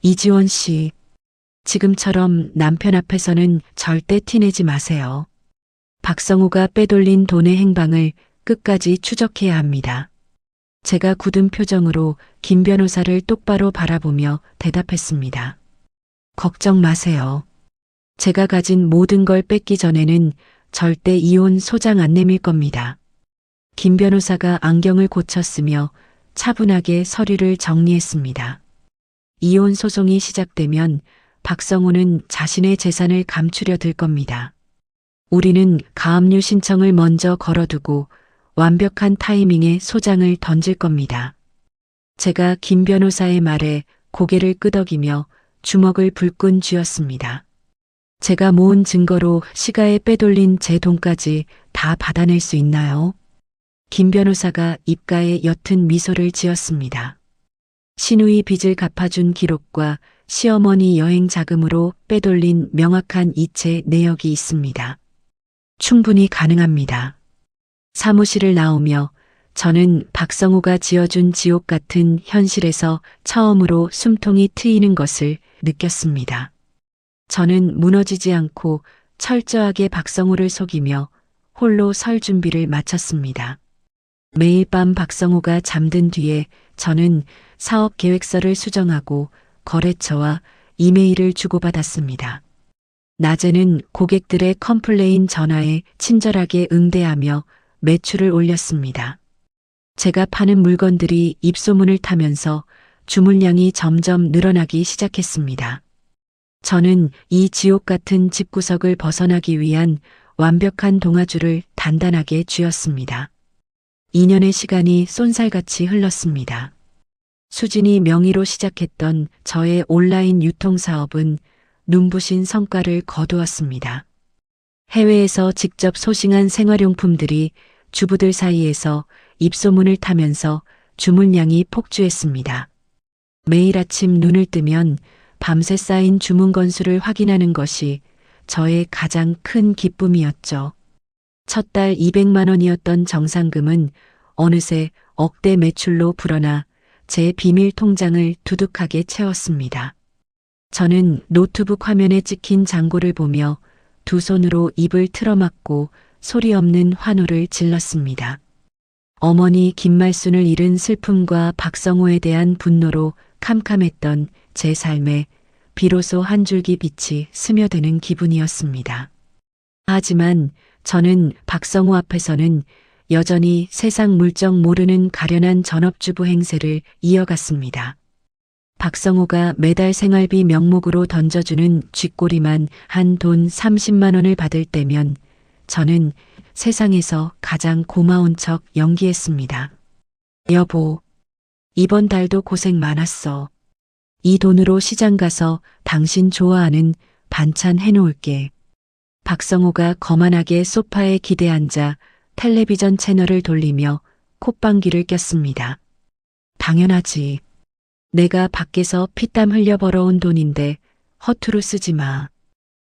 이지원 씨, 지금처럼 남편 앞에서는 절대 티내지 마세요. 박성호가 빼돌린 돈의 행방을 끝까지 추적해야 합니다. 제가 굳은 표정으로 김 변호사를 똑바로 바라보며 대답했습니다. 걱정 마세요. 제가 가진 모든 걸 뺏기 전에는 절대 이혼 소장 안 내밀 겁니다. 김 변호사가 안경을 고쳤으며 차분하게 서류를 정리했습니다. 이혼 소송이 시작되면 박성호는 자신의 재산을 감추려 들 겁니다. 우리는 가압류 신청을 먼저 걸어두고 완벽한 타이밍에 소장을 던질 겁니다. 제가 김 변호사의 말에 고개를 끄덕이며 주먹을 불끈 쥐었습니다. 제가 모은 증거로 시가에 빼돌린 제 돈까지 다 받아낼 수 있나요? 김 변호사가 입가에 옅은 미소를 지었습니다. 신우이 빚을 갚아준 기록과 시어머니 여행 자금으로 빼돌린 명확한 이체 내역이 있습니다. 충분히 가능합니다. 사무실을 나오며 저는 박성호가 지어준 지옥 같은 현실에서 처음으로 숨통이 트이는 것을 느꼈습니다. 저는 무너지지 않고 철저하게 박성호를 속이며 홀로 설 준비를 마쳤습니다. 매일 밤 박성호가 잠든 뒤에 저는 사업 계획서를 수정하고 거래처와 이메일을 주고받았습니다. 낮에는 고객들의 컴플레인 전화에 친절하게 응대하며 매출을 올렸습니다. 제가 파는 물건들이 입소문을 타면서 주문량이 점점 늘어나기 시작했습니다. 저는 이 지옥 같은 집구석을 벗어나기 위한 완벽한 동아줄을 단단하게 쥐었습니다. 2년의 시간이 쏜살같이 흘렀습니다. 수진이 명의로 시작했던 저의 온라인 유통사업은 눈부신 성과를 거두었습니다. 해외에서 직접 소싱한 생활용품들이 주부들 사이에서 입소문을 타면서 주문량이 폭주했습니다. 매일 아침 눈을 뜨면 밤새 쌓인 주문 건수를 확인하는 것이 저의 가장 큰 기쁨이었죠. 첫 달 200만 원이었던 정산금은 어느새 억대 매출로 불어나 제 비밀 통장을 두둑하게 채웠습니다. 저는 노트북 화면에 찍힌 잔고를 보며 두 손으로 입을 틀어막고 소리 없는 환호를 질렀습니다. 어머니 김말순을 잃은 슬픔과 박성호에 대한 분노로 캄캄했던 제 삶에 비로소 한 줄기 빛이 스며드는 기분이었습니다. 하지만 저는 박성호 앞에서는 여전히 세상 물정 모르는 가련한 전업주부 행세를 이어갔습니다. 박성호가 매달 생활비 명목으로 던져주는 쥐꼬리만 한 돈 30만 원을 받을 때면 저는 세상에서 가장 고마운 척 연기했습니다. 여보, 이번 달도 고생 많았어. 이 돈으로 시장 가서 당신 좋아하는 반찬 해놓을게. 박성호가 거만하게 소파에 기대앉아 텔레비전 채널을 돌리며 콧방귀를 꼈습니다. 당연하지. 내가 밖에서 피땀 흘려 벌어온 돈인데 허투루 쓰지 마.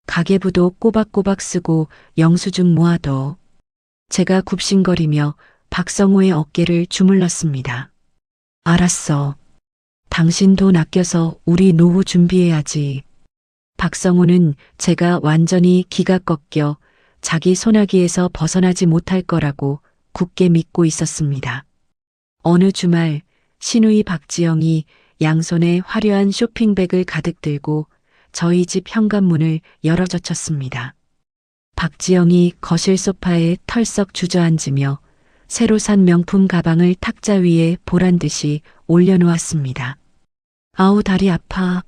가계부도 꼬박꼬박 쓰고 영수증 모아둬. 제가 굽신거리며 박성호의 어깨를 주물렀습니다. 알았어. 당신 돈 아껴서 우리 노후 준비해야지. 박성호는 제가 완전히 기가 꺾여 자기 소나기에서 벗어나지 못할 거라고 굳게 믿고 있었습니다. 어느 주말 신우이 박지영이 양손에 화려한 쇼핑백을 가득 들고 저희 집 현관문을 열어젖혔습니다. 박지영이 거실 소파에 털썩 주저앉으며 새로 산 명품 가방을 탁자 위에 보란듯이 올려놓았습니다. 아우 다리 아파.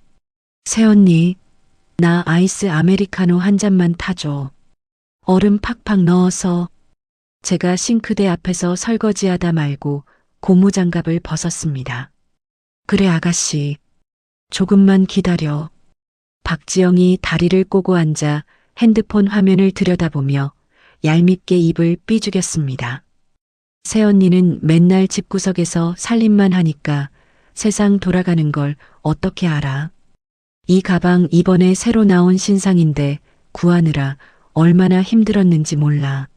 새언니, 나 아이스 아메리카노 한 잔만 타줘. 얼음 팍팍 넣어서. 제가 싱크대 앞에서 설거지하다 말고 고무장갑을 벗었습니다. 그래 아가씨. 조금만 기다려. 박지영이 다리를 꼬고 앉아 핸드폰 화면을 들여다보며 얄밉게 입을 삐죽였습니다. 새언니는 맨날 집구석에서 살림만 하니까 세상 돌아가는 걸 어떻게 알아? 이 가방 이번에 새로 나온 신상인데 구하느라 얼마나 힘들었는지 몰라.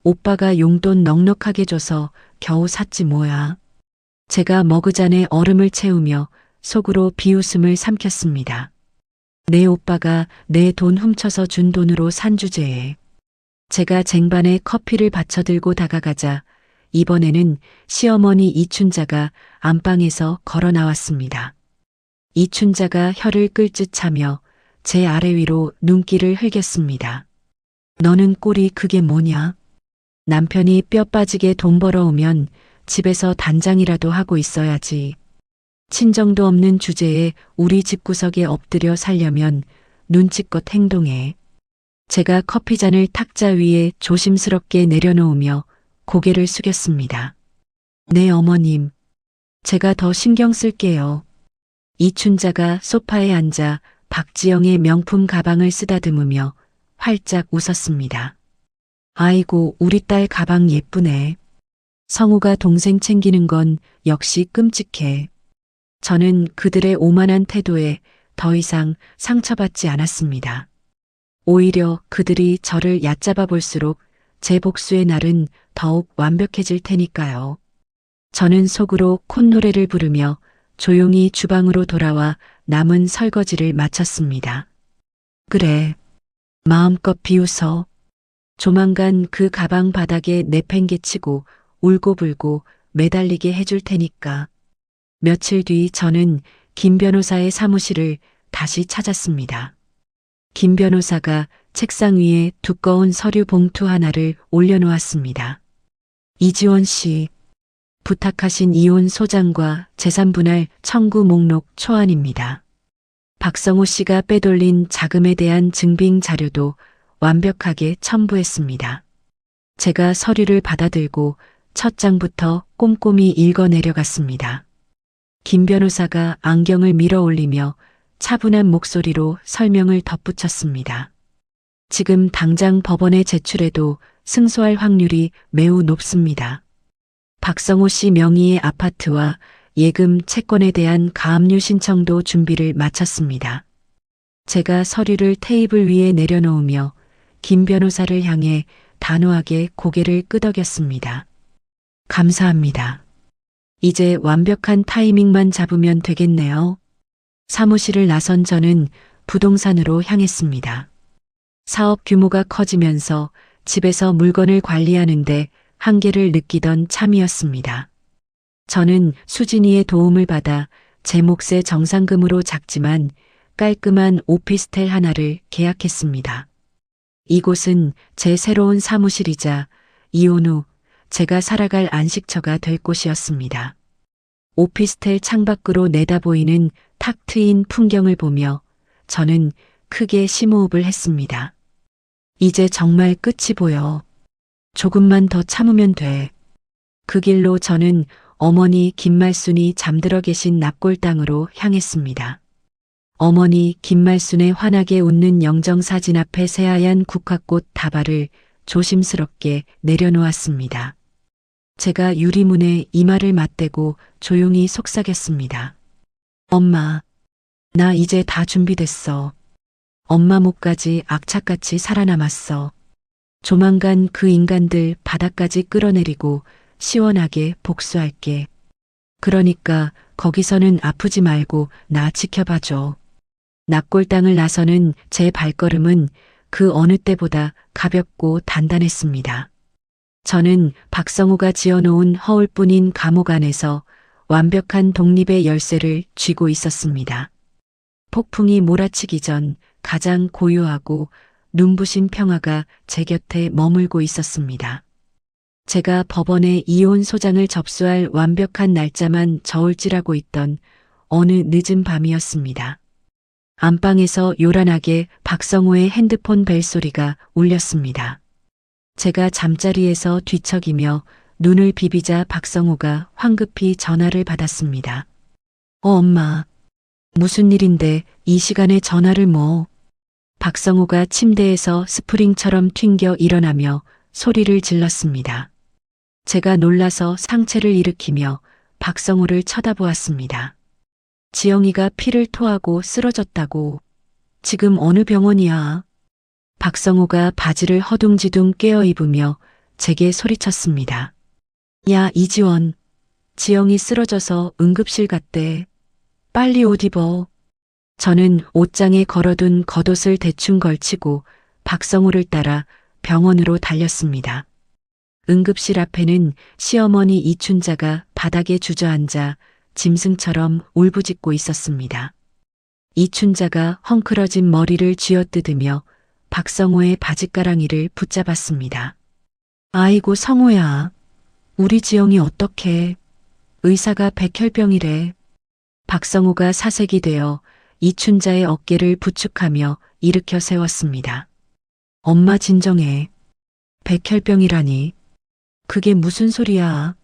오빠가 용돈 넉넉하게 줘서 겨우 샀지 뭐야. 제가 머그잔에 얼음을 채우며 속으로 비웃음을 삼켰습니다. 내 오빠가 내 돈 훔쳐서 준 돈으로 산 주제에. 제가 쟁반에 커피를 받쳐 들고 다가가자 이번에는 시어머니 이춘자가 안방에서 걸어 나왔습니다. 이춘자가 혀를 끌짓 차며 제 아래 위로 눈길을 흘겼습니다. 너는 꼴이 그게 뭐냐? 남편이 뼈 빠지게 돈 벌어오면 집에서 단장이라도 하고 있어야지. 친정도 없는 주제에 우리 집구석에 엎드려 살려면 눈치껏 행동해. 제가 커피잔을 탁자 위에 조심스럽게 내려놓으며 고개를 숙였습니다. 네 어머님, 제가 더 신경 쓸게요. 이춘자가 소파에 앉아 박지영의 명품 가방을 쓰다듬으며 활짝 웃었습니다. 아이고 우리 딸 가방 예쁘네. 성우가 동생 챙기는 건 역시 끔찍해. 저는 그들의 오만한 태도에 더 이상 상처받지 않았습니다. 오히려 그들이 저를 얕잡아 볼수록 제 복수의 날은 더욱 완벽해질 테니까요. 저는 속으로 콧노래를 부르며 조용히 주방으로 돌아와 남은 설거지를 마쳤습니다. 그래, 마음껏 비웃어. 조만간 그 가방 바닥에 내팽개치고 울고불고 매달리게 해줄 테니까. 며칠 뒤 저는 김 변호사의 사무실을 다시 찾았습니다. 김 변호사가 책상 위에 두꺼운 서류 봉투 하나를 올려놓았습니다. 이지원 씨, 부탁하신 이혼 소장과 재산분할 청구 목록 초안입니다. 박성호 씨가 빼돌린 자금에 대한 증빙 자료도 완벽하게 첨부했습니다. 제가 서류를 받아들고 첫 장부터 꼼꼼히 읽어 내려갔습니다. 김 변호사가 안경을 밀어 올리며 차분한 목소리로 설명을 덧붙였습니다. 지금 당장 법원에 제출해도 승소할 확률이 매우 높습니다. 박성호 씨 명의의 아파트와 예금 채권에 대한 가압류 신청도 준비를 마쳤습니다. 제가 서류를 테이블 위에 내려놓으며 김 변호사를 향해 단호하게 고개를 끄덕였습니다. 감사합니다. 이제 완벽한 타이밍만 잡으면 되겠네요. 사무실을 나선 저는 부동산으로 향했습니다. 사업 규모가 커지면서 집에서 물건을 관리하는데 한계를 느끼던 참이었습니다. 저는 수진이의 도움을 받아 제 몫의 정상금으로 작지만 깔끔한 오피스텔 하나를 계약했습니다. 이곳은 제 새로운 사무실이자 이혼 후 제가 살아갈 안식처가 될 곳이었습니다. 오피스텔 창밖으로 내다보이는 탁 트인 풍경을 보며 저는 크게 심호흡을 했습니다. 이제 정말 끝이 보여. 조금만 더 참으면 돼. 그 길로 저는 어머니 김말순이 잠들어 계신 납골당으로 향했습니다. 어머니 김말순의 환하게 웃는 영정사진 앞에 새하얀 국화꽃 다발을 조심스럽게 내려놓았습니다. 제가 유리문에 이마를 맞대고 조용히 속삭였습니다. 엄마, 나 이제 다 준비됐어. 엄마 목까지 악착같이 살아남았어. 조만간 그 인간들 바닥까지 끌어내리고 시원하게 복수할게. 그러니까 거기서는 아프지 말고 나 지켜봐줘. 납골당을 나서는 제 발걸음은 그 어느 때보다 가볍고 단단했습니다. 저는 박성호가 지어놓은 허울뿐인 감옥 안에서 완벽한 독립의 열쇠를 쥐고 있었습니다. 폭풍이 몰아치기 전 가장 고요하고 눈부신 평화가 제 곁에 머물고 있었습니다. 제가 법원에 이혼 소장을 접수할 완벽한 날짜만 저울질하고 있던 어느 늦은 밤이었습니다. 안방에서 요란하게 박성호의 핸드폰 벨소리가 울렸습니다. 제가 잠자리에서 뒤척이며 눈을 비비자 박성호가 황급히 전화를 받았습니다. 엄마. 무슨 일인데 이 시간에 전화를 뭐. 박성호가 침대에서 스프링처럼 튕겨 일어나며 소리를 질렀습니다. 제가 놀라서 상체를 일으키며 박성호를 쳐다보았습니다. 지영이가 피를 토하고 쓰러졌다고. 지금 어느 병원이야? 박성호가 바지를 허둥지둥 꿰어 입으며 제게 소리쳤습니다. 야, 이지원. 지영이 쓰러져서 응급실 갔대. 빨리 옷 입어. 저는 옷장에 걸어둔 겉옷을 대충 걸치고 박성호를 따라 병원으로 달렸습니다. 응급실 앞에는 시어머니 이춘자가 바닥에 주저앉아 짐승처럼 울부짖고 있었습니다. 이춘자가 헝클어진 머리를 쥐어뜯으며 박성호의 바짓가랑이를 붙잡았습니다. 아이고 성호야. 우리 지영이 어떡해. 의사가 백혈병이래. 박성호가 사색이 되어 이춘자의 어깨를 부축하며 일으켜 세웠습니다. 엄마 진정해. 백혈병이라니. 그게 무슨 소리야.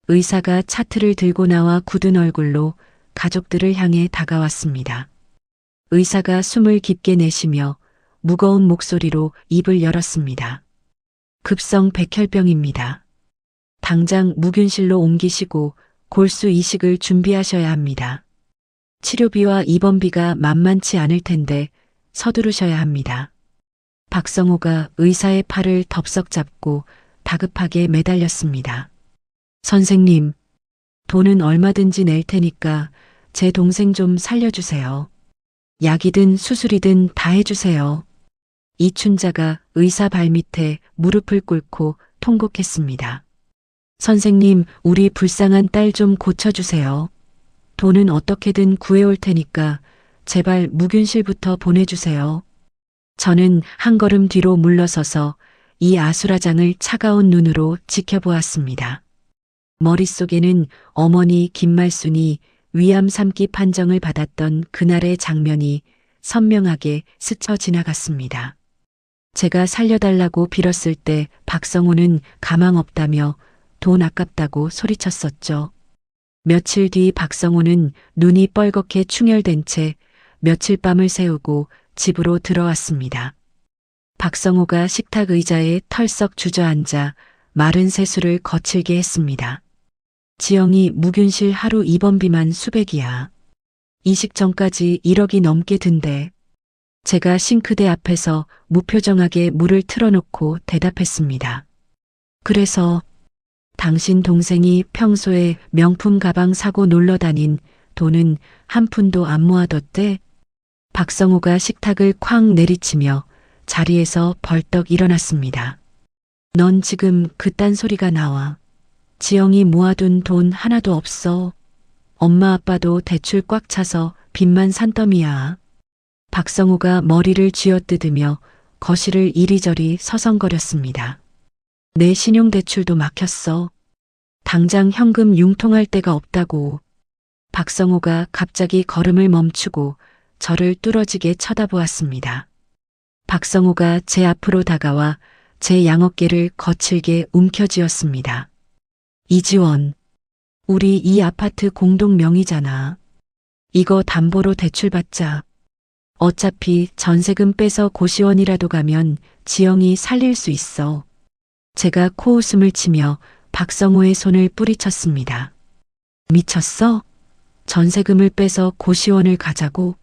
의사가 차트를 들고 나와 굳은 얼굴로 가족들을 향해 다가왔습니다. 의사가 숨을 깊게 내쉬며 무거운 목소리로 입을 열었습니다. 급성 백혈병입니다. 당장 무균실로 옮기시고 골수 이식을 준비하셔야 합니다. 치료비와 입원비가 만만치 않을 텐데 서두르셔야 합니다. 박성호가 의사의 팔을 덥석 잡고 다급하게 매달렸습니다. 선생님, 돈은 얼마든지 낼 테니까 제 동생 좀 살려주세요. 약이든 수술이든 다 해주세요. 이춘자가 의사 발밑에 무릎을 꿇고 통곡했습니다. 선생님, 우리 불쌍한 딸 좀 고쳐주세요. 돈은 어떻게든 구해올 테니까 제발 무균실부터 보내주세요. 저는 한 걸음 뒤로 물러서서 이 아수라장을 차가운 눈으로 지켜보았습니다. 머릿속에는 어머니 김말순이 위암 3기 판정을 받았던 그날의 장면이 선명하게 스쳐 지나갔습니다. 제가 살려달라고 빌었을 때 박성호는 가망 없다며 돈 아깝다고 소리쳤었죠. 며칠 뒤 박성호는 눈이 뻘겋게 충혈된 채 며칠 밤을 새우고 집으로 들어왔습니다. 박성호가 식탁 의자에 털썩 주저앉아 마른 세수를 거칠게 했습니다. 지영이 무균실 하루 입원비만 수백이야. 이식 전까지 1억이 넘게 든대. 제가 싱크대 앞에서 무표정하게 물을 틀어놓고 대답했습니다. 그래서 당신 동생이 평소에 명품 가방 사고 놀러 다닌 돈은 한 푼도 안 모아뒀대? 박성호가 식탁을 쾅 내리치며 자리에서 벌떡 일어났습니다. 넌 지금 그딴 소리가 나와. 지영이 모아둔 돈 하나도 없어. 엄마 아빠도 대출 꽉 차서 빚만 산더미야. 박성호가 머리를 쥐어뜯으며 거실을 이리저리 서성거렸습니다. 내 신용대출도 막혔어. 당장 현금 융통할 데가 없다고. 박성호가 갑자기 걸음을 멈추고 저를 뚫어지게 쳐다보았습니다. 박성호가 제 앞으로 다가와 제 양어깨를 거칠게 움켜쥐었습니다. 이지원, 우리 이 아파트 공동 명의잖아. 이거 담보로 대출받자. 어차피 전세금 빼서 고시원이라도 가면 지영이 살릴 수 있어. 제가 코웃음을 치며 박성호의 손을 뿌리쳤습니다. 미쳤어? 전세금을 빼서 고시원을 가자고?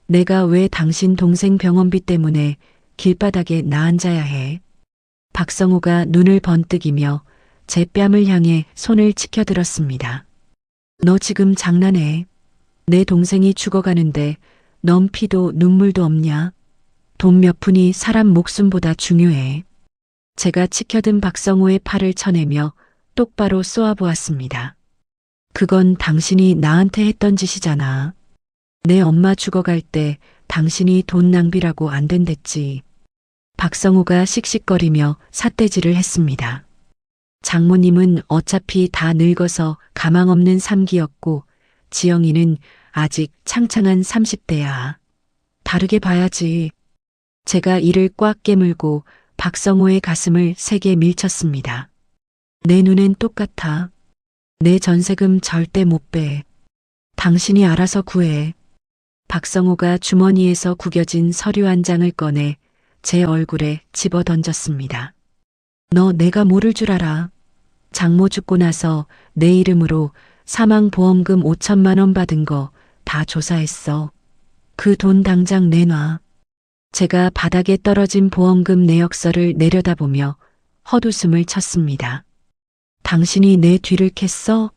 내가 왜 당신 동생 병원비 때문에 길바닥에 나앉아야 해? 박성호가 눈을 번뜩이며 제 뺨을 향해 손을 치켜들었습니다. 너 지금 장난해. 내 동생이 죽어가는데 넌 피도 눈물도 없냐? 돈 몇 푼이 사람 목숨보다 중요해. 제가 치켜든 박성호의 팔을 쳐내며 똑바로 쏘아보았습니다. 그건 당신이 나한테 했던 짓이잖아. 내 엄마 죽어갈 때 당신이 돈 낭비라고 안 된댔지. 박성호가 씩씩거리며 삿대질을 했습니다. 장모님은 어차피 다 늙어서 가망 없는 삼기였고 지영이는 아직 창창한 30대야. 다르게 봐야지. 제가 이를 꽉 깨물고 박성호의 가슴을 세게 밀쳤습니다. 내 눈엔 똑같아. 내 전세금 절대 못 빼. 당신이 알아서 구해. 박성호가 주머니에서 구겨진 서류 한 장을 꺼내 제 얼굴에 집어 던졌습니다. 너 내가 모를 줄 알아. 장모 죽고 나서 내 이름으로 사망보험금 5천만 원 받은 거 다 조사했어. 그 돈 당장 내놔. 제가 바닥에 떨어진 보험금 내역서를 내려다보며 헛웃음을 쳤습니다. 당신이 내 뒤를 캤어?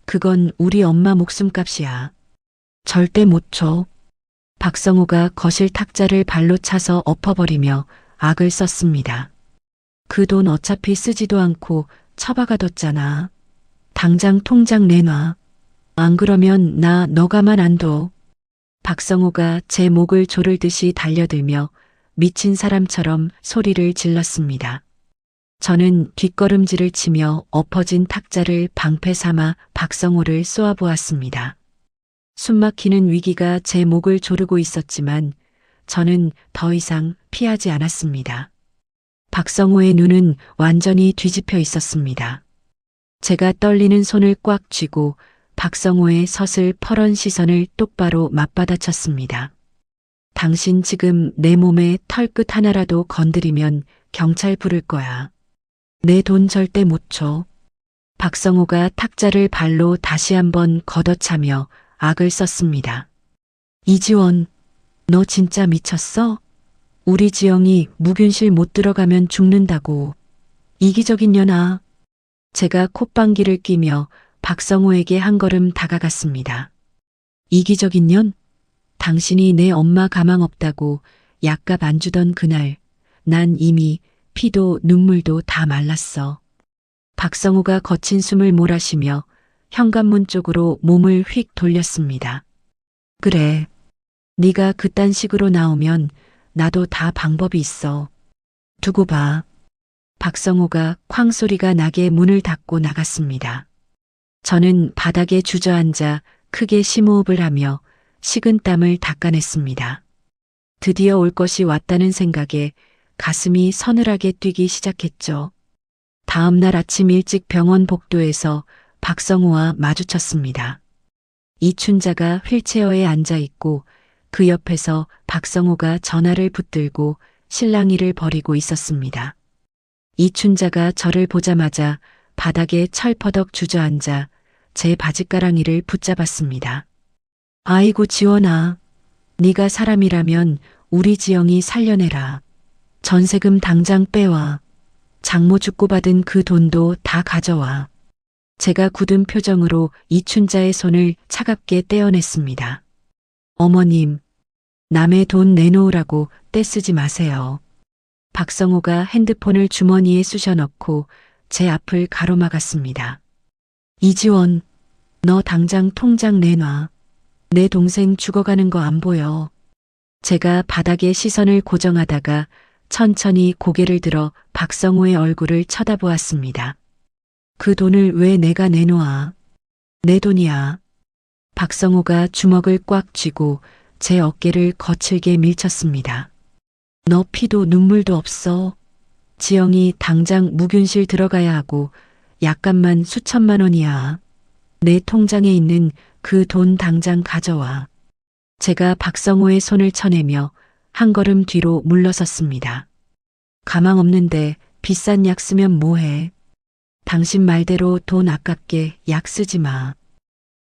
그건 우리 엄마 목숨값이야. 절대 못 줘. 박성호가 거실 탁자를 발로 차서 엎어버리며 악을 썼습니다. 그 돈 어차피 쓰지도 않고 처박아뒀잖아. 당장 통장 내놔. 안 그러면 나 너 가만 안 둬. 박성호가 제 목을 조르듯이 달려들며 미친 사람처럼 소리를 질렀습니다. 저는 뒷걸음질을 치며 엎어진 탁자를 방패 삼아 박성호를 쏘아보았습니다. 숨막히는 위기가 제 목을 조르고 있었지만 저는 더 이상 피하지 않았습니다. 박성호의 눈은 완전히 뒤집혀 있었습니다. 제가 떨리는 손을 꽉 쥐고 박성호의 서슬퍼런 시선을 똑바로 맞받아쳤습니다. 당신 지금 내 몸에 털끝 하나라도 건드리면 경찰 부를 거야. 내 돈 절대 못 줘. 박성호가 탁자를 발로 다시 한번 걷어차며 악을 썼습니다. 이지원, 너 진짜 미쳤어? 우리 지영이 무균실 못 들어가면 죽는다고. 이기적인 년아. 제가 콧방귀를 뀌며 박성호에게 한 걸음 다가갔습니다. 이기적인 년? 당신이 내 엄마 가망 없다고 약값 안 주던 그날 난 이미 피도 눈물도 다 말랐어. 박성호가 거친 숨을 몰아쉬며 현관문 쪽으로 몸을 휙 돌렸습니다. 그래. 네가 그딴 식으로 나오면 나도 다 방법이 있어. 두고 봐. 박성호가 쾅 소리가 나게 문을 닫고 나갔습니다. 저는 바닥에 주저앉아 크게 심호흡을 하며 식은땀을 닦아냈습니다. 드디어 올 것이 왔다는 생각에 가슴이 서늘하게 뛰기 시작했죠. 다음 날 아침 일찍 병원 복도에서 박성호와 마주쳤습니다. 이춘자가 휠체어에 앉아 있고 그 옆에서 박성호가 전화를 붙들고 실랑이를 벌이고 있었습니다. 이춘자가 저를 보자마자 바닥에 철퍼덕 주저앉아 제 바짓가랑이를 붙잡았습니다. 아이고 지원아, 네가 사람이라면 우리 지영이 살려내라. 전세금 당장 빼와. 장모 죽고 받은 그 돈도 다 가져와. 제가 굳은 표정으로 이춘자의 손을 차갑게 떼어냈습니다. 어머님, 남의 돈 내놓으라고 떼쓰지 마세요. 박성호가 핸드폰을 주머니에 쑤셔넣고 제 앞을 가로막았습니다. 이지원, 너 당장 통장 내놔. 내 동생 죽어가는 거 안 보여. 제가 바닥에 시선을 고정하다가 천천히 고개를 들어 박성호의 얼굴을 쳐다보았습니다. 그 돈을 왜 내가 내놓아? 내 돈이야. 박성호가 주먹을 꽉 쥐고 제 어깨를 거칠게 밀쳤습니다. 너 피도 눈물도 없어. 지영이 당장 무균실 들어가야 하고 약값만 수천만 원이야. 내 통장에 있는 그 돈 당장 가져와. 제가 박성호의 손을 쳐내며 한 걸음 뒤로 물러섰습니다. 가망 없는데 비싼 약 쓰면 뭐해. 당신 말대로 돈 아깝게 약 쓰지 마.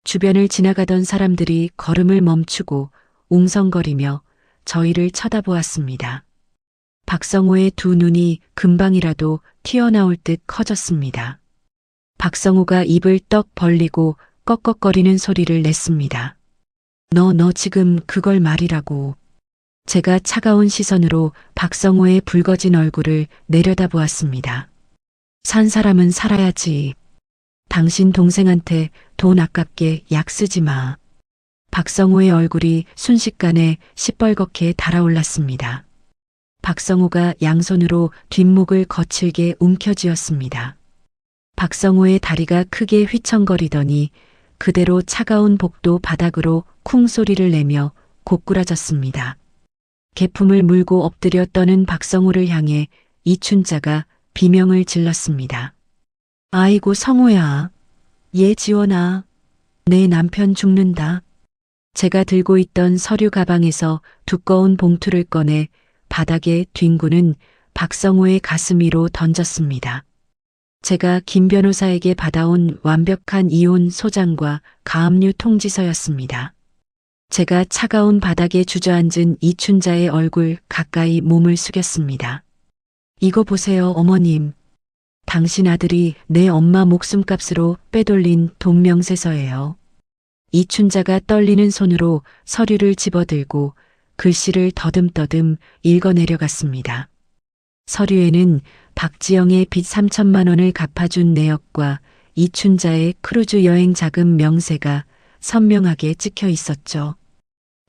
주변을 지나가던 사람들이 걸음을 멈추고 웅성거리며 저희를 쳐다보았습니다. 박성호의 두 눈이 금방이라도 튀어나올 듯 커졌습니다. 박성호가 입을 떡 벌리고 꺽꺽거리는 소리를 냈습니다. 너 지금 그걸 말이라고. 제가 차가운 시선으로 박성호의 붉어진 얼굴을 내려다보았습니다. 산 사람은 살아야지. 당신 동생한테 돈 아깝게 약 쓰지 마. 박성호의 얼굴이 순식간에 시뻘겋게 달아올랐습니다. 박성호가 양손으로 뒷목을 거칠게 움켜쥐었습니다. 박성호의 다리가 크게 휘청거리더니 그대로 차가운 복도 바닥으로 쿵 소리를 내며 고꾸라졌습니다. 개품을 물고 엎드려 떠는 박성호를 향해 이춘자가 비명을 질렀습니다. 아이고 성호야. 얘 지원아. 내 남편 죽는다. 제가 들고 있던 서류 가방에서 두꺼운 봉투를 꺼내 바닥에 뒹구는 박성호의 가슴 위로 던졌습니다. 제가 김 변호사에게 받아온 완벽한 이혼 소장과 가압류 통지서였습니다. 제가 차가운 바닥에 주저앉은 이춘자의 얼굴 가까이 몸을 숙였습니다. 이거 보세요, 어머님. 당신 아들이 내 엄마 목숨값으로 빼돌린 돈명세서예요. 이춘자가 떨리는 손으로 서류를 집어들고 글씨를 더듬더듬 읽어내려갔습니다. 서류에는 박지영의 빚 3천만 원을 갚아준 내역과 이춘자의 크루즈 여행 자금 명세가 선명하게 찍혀 있었죠.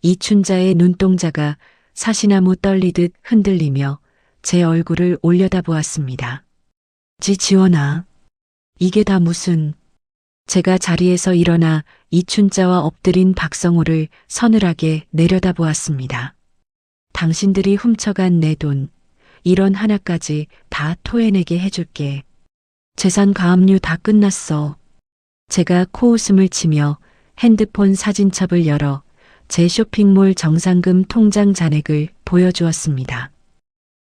이춘자의 눈동자가 사시나무 떨리듯 흔들리며 제 얼굴을 올려다보았습니다. 지원아, 이게 다 무슨... 제가 자리에서 일어나 이춘자와 엎드린 박성호를 서늘하게 내려다보았습니다. 당신들이 훔쳐간 내 돈, 1원 하나까지 다 토해내게 해줄게. 재산 가압류 다 끝났어. 제가 코웃음을 치며 핸드폰 사진첩을 열어 제 쇼핑몰 정상금 통장 잔액을 보여주었습니다.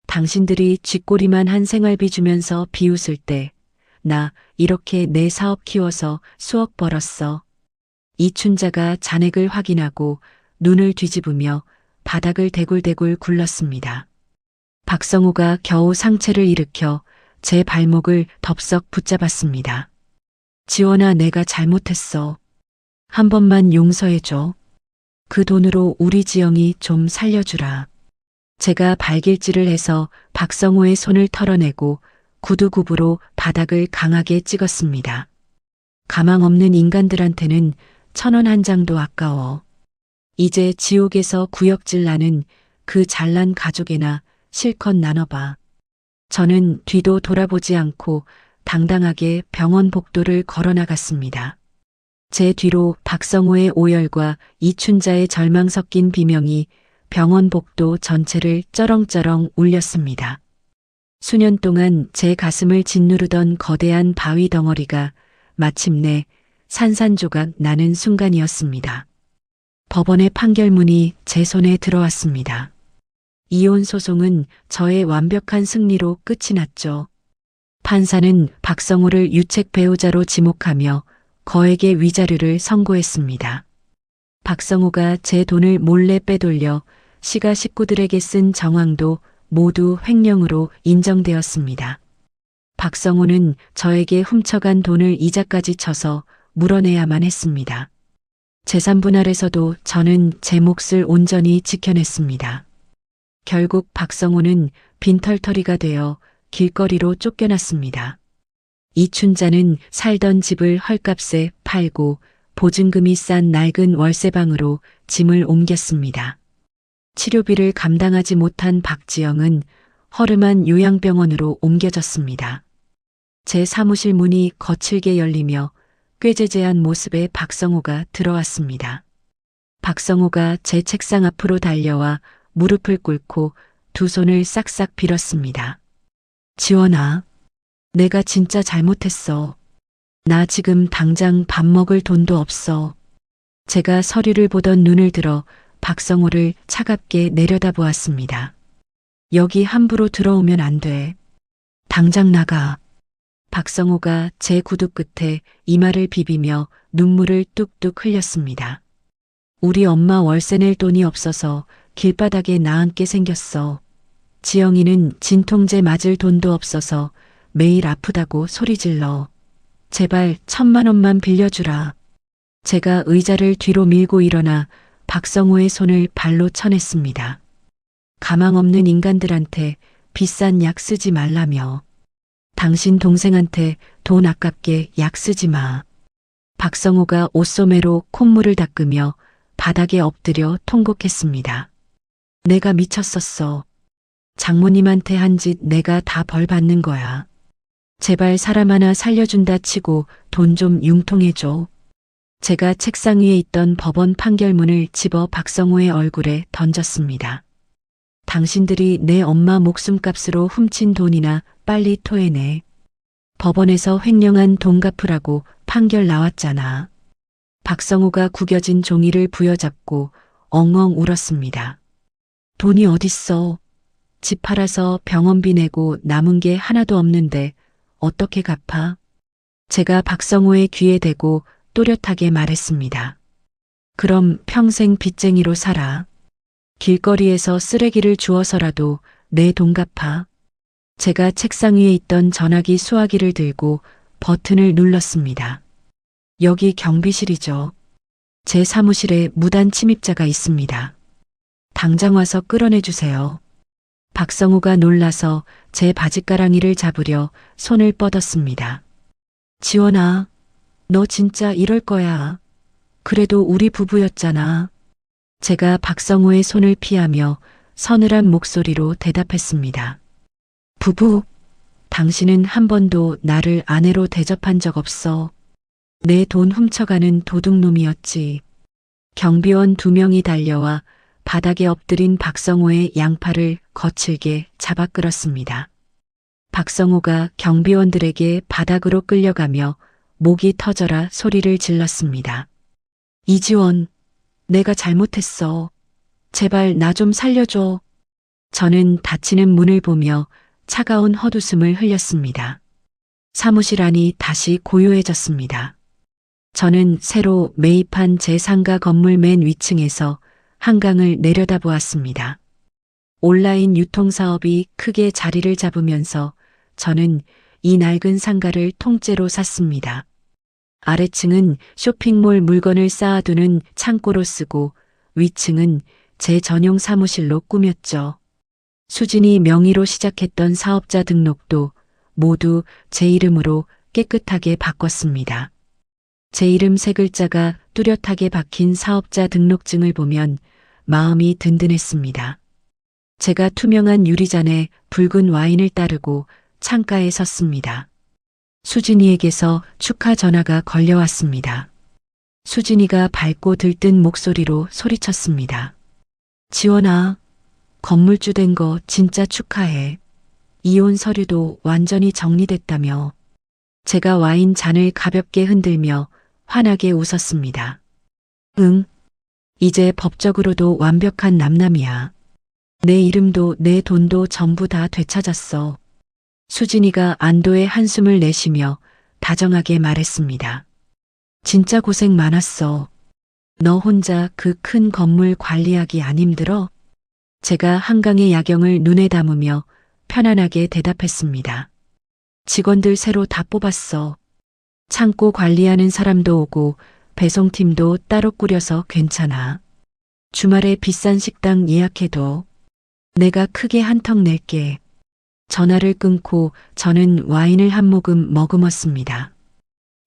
당신들이 쥐꼬리만 한 생활비 주면서 비웃을 때 나 이렇게 내 사업 키워서 수억 벌었어. 이춘자가 잔액을 확인하고 눈을 뒤집으며 바닥을 대굴대굴 굴렀습니다. 박성호가 겨우 상체를 일으켜 제 발목을 덥석 붙잡았습니다. 지원아, 내가 잘못했어. 한 번만 용서해줘. 그 돈으로 우리 지영이 좀 살려주라. 제가 발길질을 해서 박성호의 손을 털어내고 구두굽으로 바닥을 강하게 찍었습니다. 가망 없는 인간들한테는 1,000원 한 장도 아까워. 이제 지옥에서 구역질 나는 그 잘난 가족에나 실컷 나눠봐. 저는 뒤도 돌아보지 않고 당당하게 병원 복도를 걸어나갔습니다. 제 뒤로 박성호의 오열과 이춘자의 절망 섞인 비명이 병원 복도 전체를 쩌렁쩌렁 울렸습니다. 수년 동안 제 가슴을 짓누르던 거대한 바위 덩어리가 마침내 산산조각 나는 순간이었습니다. 법원의 판결문이 제 손에 들어왔습니다. 이혼 소송은 저의 완벽한 승리로 끝이 났죠. 판사는 박성호를 유책 배우자로 지목하며 거액의 위자료를 선고했습니다. 박성호가 제 돈을 몰래 빼돌려 시가 식구들에게 쓴 정황도 모두 횡령으로 인정되었습니다. 박성호는 저에게 훔쳐간 돈을 이자까지 쳐서 물어내야만 했습니다. 재산 분할에서도 저는 제 몫을 온전히 지켜냈습니다. 결국 박성호는 빈털터리가 되어 길거리로 쫓겨났습니다. 이춘자는 살던 집을 헐값에 팔고 보증금이 싼 낡은 월세방으로 짐을 옮겼습니다. 치료비를 감당하지 못한 박지영은 허름한 요양병원으로 옮겨졌습니다. 제 사무실 문이 거칠게 열리며 꾀죄죄한 모습의 박성호가 들어왔습니다. 박성호가 제 책상 앞으로 달려와 무릎을 꿇고 두 손을 싹싹 빌었습니다. 지원아, 내가 진짜 잘못했어. 나 지금 당장 밥 먹을 돈도 없어. 제가 서류를 보던 눈을 들어 박성호를 차갑게 내려다보았습니다. 여기 함부로 들어오면 안 돼. 당장 나가. 박성호가 제 구두 끝에 이마를 비비며 눈물을 뚝뚝 흘렸습니다. 우리 엄마 월세 낼 돈이 없어서 길바닥에 나앉게 생겼어. 지영이는 진통제 맞을 돈도 없어서 매일 아프다고 소리질러. 제발 1,000만 원만 빌려주라. 제가 의자를 뒤로 밀고 일어나 박성호의 손을 발로 쳐냈습니다. 가망 없는 인간들한테 비싼 약 쓰지 말라며. 당신 동생한테 돈 아깝게 약 쓰지 마. 박성호가 옷소매로 콧물을 닦으며 바닥에 엎드려 통곡했습니다. 내가 미쳤었어. 장모님한테 한 짓 내가 다 벌 받는 거야. 제발 사람 하나 살려준다 치고 돈 좀 융통해줘. 제가 책상 위에 있던 법원 판결문을 집어 박성호의 얼굴에 던졌습니다. 당신들이 내 엄마 목숨값으로 훔친 돈이나 빨리 토해내. 법원에서 횡령한 돈 갚으라고 판결 나왔잖아. 박성호가 구겨진 종이를 부여잡고 엉엉 울었습니다. 돈이 어딨어? 집 팔아서 병원비 내고 남은 게 하나도 없는데 어떻게 갚아? 제가 박성호의 귀에 대고 또렷하게 말했습니다. 그럼 평생 빚쟁이로 살아. 길거리에서 쓰레기를 주워서라도 내 돈 갚아. 제가 책상 위에 있던 전화기 수화기를 들고 버튼을 눌렀습니다. 여기 경비실이죠. 제 사무실에 무단 침입자가 있습니다. 당장 와서 끌어내주세요. 박성우가 놀라서 제 바짓가랑이를 잡으려 손을 뻗었습니다. 지원아, 너 진짜 이럴 거야. 그래도 우리 부부였잖아. 제가 박성우의 손을 피하며 서늘한 목소리로 대답했습니다. 부부, 당신은 한 번도 나를 아내로 대접한 적 없어. 내 돈 훔쳐가는 도둑놈이었지. 경비원 2명이 달려와 바닥에 엎드린 박성호의 양팔을 거칠게 잡아 끌었습니다. 박성호가 경비원들에게 바닥으로 끌려가며 목이 터져라 소리를 질렀습니다. 이지원, 내가 잘못했어. 제발 나 좀 살려줘. 저는 닫히는 문을 보며 차가운 헛웃음을 흘렸습니다. 사무실 안이 다시 고요해졌습니다. 저는 새로 매입한 제 상가 건물 맨 위층에서 한강을 내려다보았습니다. 온라인 유통사업이 크게 자리를 잡으면서 저는 이 낡은 상가를 통째로 샀습니다. 아래층은 쇼핑몰 물건을 쌓아두는 창고로 쓰고 위층은 제 전용 사무실로 꾸몄죠. 수진이 명의로 시작했던 사업자 등록도 모두 제 이름으로 깨끗하게 바꿨습니다. 제 이름 3글자가 뚜렷하게 박힌 사업자 등록증을 보면 마음이 든든했습니다. 제가 투명한 유리잔에 붉은 와인을 따르고 창가에 섰습니다. 수진이에게서 축하 전화가 걸려왔습니다. 수진이가 밝고 들뜬 목소리로 소리쳤습니다. 지원아, 건물주 된 거 진짜 축하해. 이혼 서류도 완전히 정리됐다며. 제가 와인 잔을 가볍게 흔들며 환하게 웃었습니다. 응, 이제 법적으로도 완벽한 남남이야. 내 이름도 내 돈도 전부 다 되찾았어. 수진이가 안도의 한숨을 내쉬며 다정하게 말했습니다. 진짜 고생 많았어. 너 혼자 그 큰 건물 관리하기 안 힘들어? 제가 한강의 야경을 눈에 담으며 편안하게 대답했습니다. 직원들 새로 다 뽑았어. 창고 관리하는 사람도 오고 배송팀도 따로 꾸려서 괜찮아. 주말에 비싼 식당 예약해도 내가 크게 한턱 낼게. 전화를 끊고 저는 와인을 한 모금 머금었습니다.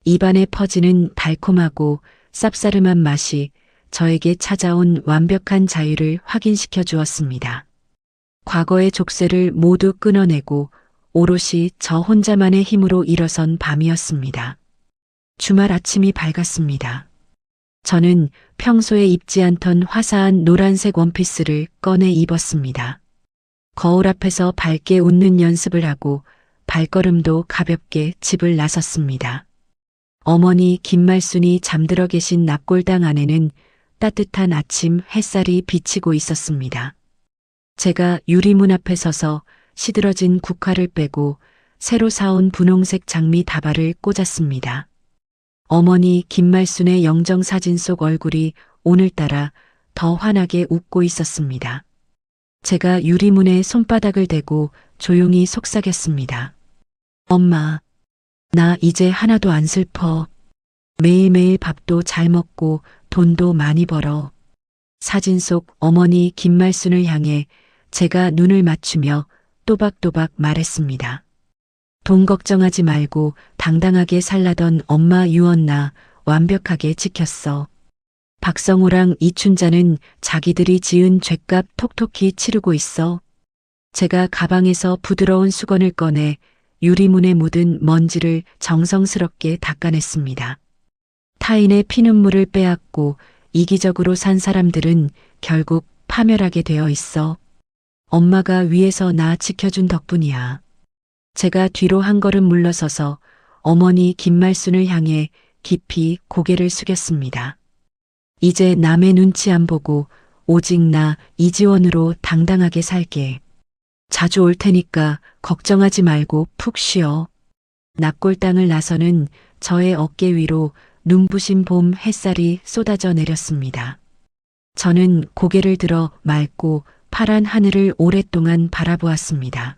입안에 퍼지는 달콤하고 쌉싸름한 맛이 저에게 찾아온 완벽한 자유를 확인시켜 주었습니다. 과거의 족쇄를 모두 끊어내고 오롯이 저 혼자만의 힘으로 일어선 밤이었습니다. 주말 아침이 밝았습니다. 저는 평소에 입지 않던 화사한 노란색 원피스를 꺼내 입었습니다. 거울 앞에서 밝게 웃는 연습을 하고 발걸음도 가볍게 집을 나섰습니다. 어머니 김말순이 잠들어 계신 납골당 안에는 따뜻한 아침 햇살이 비치고 있었습니다. 제가 유리문 앞에 서서 시들어진 국화를 빼고 새로 사온 분홍색 장미 다발을 꽂았습니다. 어머니 김말순의 영정사진 속 얼굴이 오늘따라 더 환하게 웃고 있었습니다. 제가 유리문에 손바닥을 대고 조용히 속삭였습니다. 엄마, 나 이제 하나도 안 슬퍼. 매일매일 밥도 잘 먹고 돈도 많이 벌어. 사진 속 어머니 김말순을 향해 제가 눈을 맞추며 또박또박 말했습니다. 돈 걱정하지 말고 당당하게 살라던 엄마 유언나 완벽하게 지켰어. 박성호랑 이춘자는 자기들이 지은 죗값 톡톡히 치르고 있어. 제가 가방에서 부드러운 수건을 꺼내 유리문에 묻은 먼지를 정성스럽게 닦아냈습니다. 타인의 피눈물을 빼앗고 이기적으로 산 사람들은 결국 파멸하게 되어 있어. 엄마가 위에서 나 지켜준 덕분이야. 제가 뒤로 한 걸음 물러서서 어머니 김말순을 향해 깊이 고개를 숙였습니다. 이제 남의 눈치 안 보고 오직 나 이지원으로 당당하게 살게. 자주 올 테니까 걱정하지 말고 푹 쉬어. 납골당을 나서는 저의 어깨 위로 눈부신 봄 햇살이 쏟아져 내렸습니다. 저는 고개를 들어 맑고 파란 하늘을 오랫동안 바라보았습니다.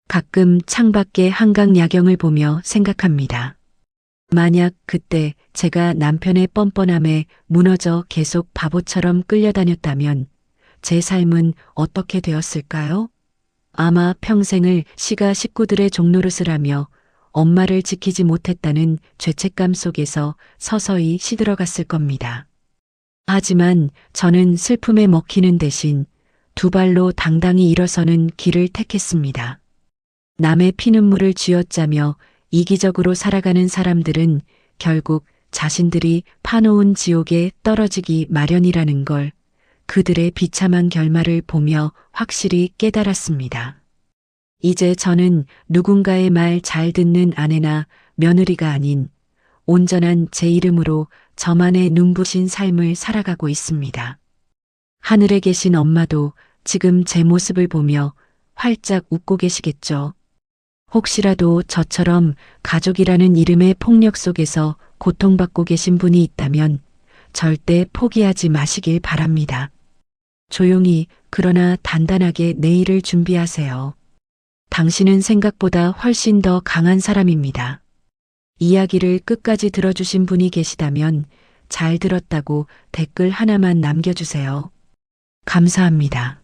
가끔 창밖의 한강 야경을 보며 생각합니다. 만약 그때 제가 남편의 뻔뻔함에 무너져 계속 바보처럼 끌려다녔다면 제 삶은 어떻게 되었을까요? 아마 평생을 시가 식구들의 종노릇을 하며 엄마를 지키지 못했다는 죄책감 속에서 서서히 시들어갔을 겁니다. 하지만 저는 슬픔에 먹히는 대신 두 발로 당당히 일어서는 길을 택했습니다. 남의 피눈물을 쥐어짜며 이기적으로 살아가는 사람들은 결국 자신들이 파놓은 지옥에 떨어지기 마련이라는 걸 그들의 비참한 결말을 보며 확실히 깨달았습니다. 이제 저는 누군가의 말 잘 듣는 아내나 며느리가 아닌 온전한 제 이름으로 저만의 눈부신 삶을 살아가고 있습니다. 하늘에 계신 엄마도 지금 제 모습을 보며 활짝 웃고 계시겠죠. 혹시라도 저처럼 가족이라는 이름의 폭력 속에서 고통받고 계신 분이 있다면 절대 포기하지 마시길 바랍니다. 조용히 그러나 단단하게 내일을 준비하세요. 당신은 생각보다 훨씬 더 강한 사람입니다. 이야기를 끝까지 들어주신 분이 계시다면 잘 들었다고 댓글 하나만 남겨주세요. 감사합니다.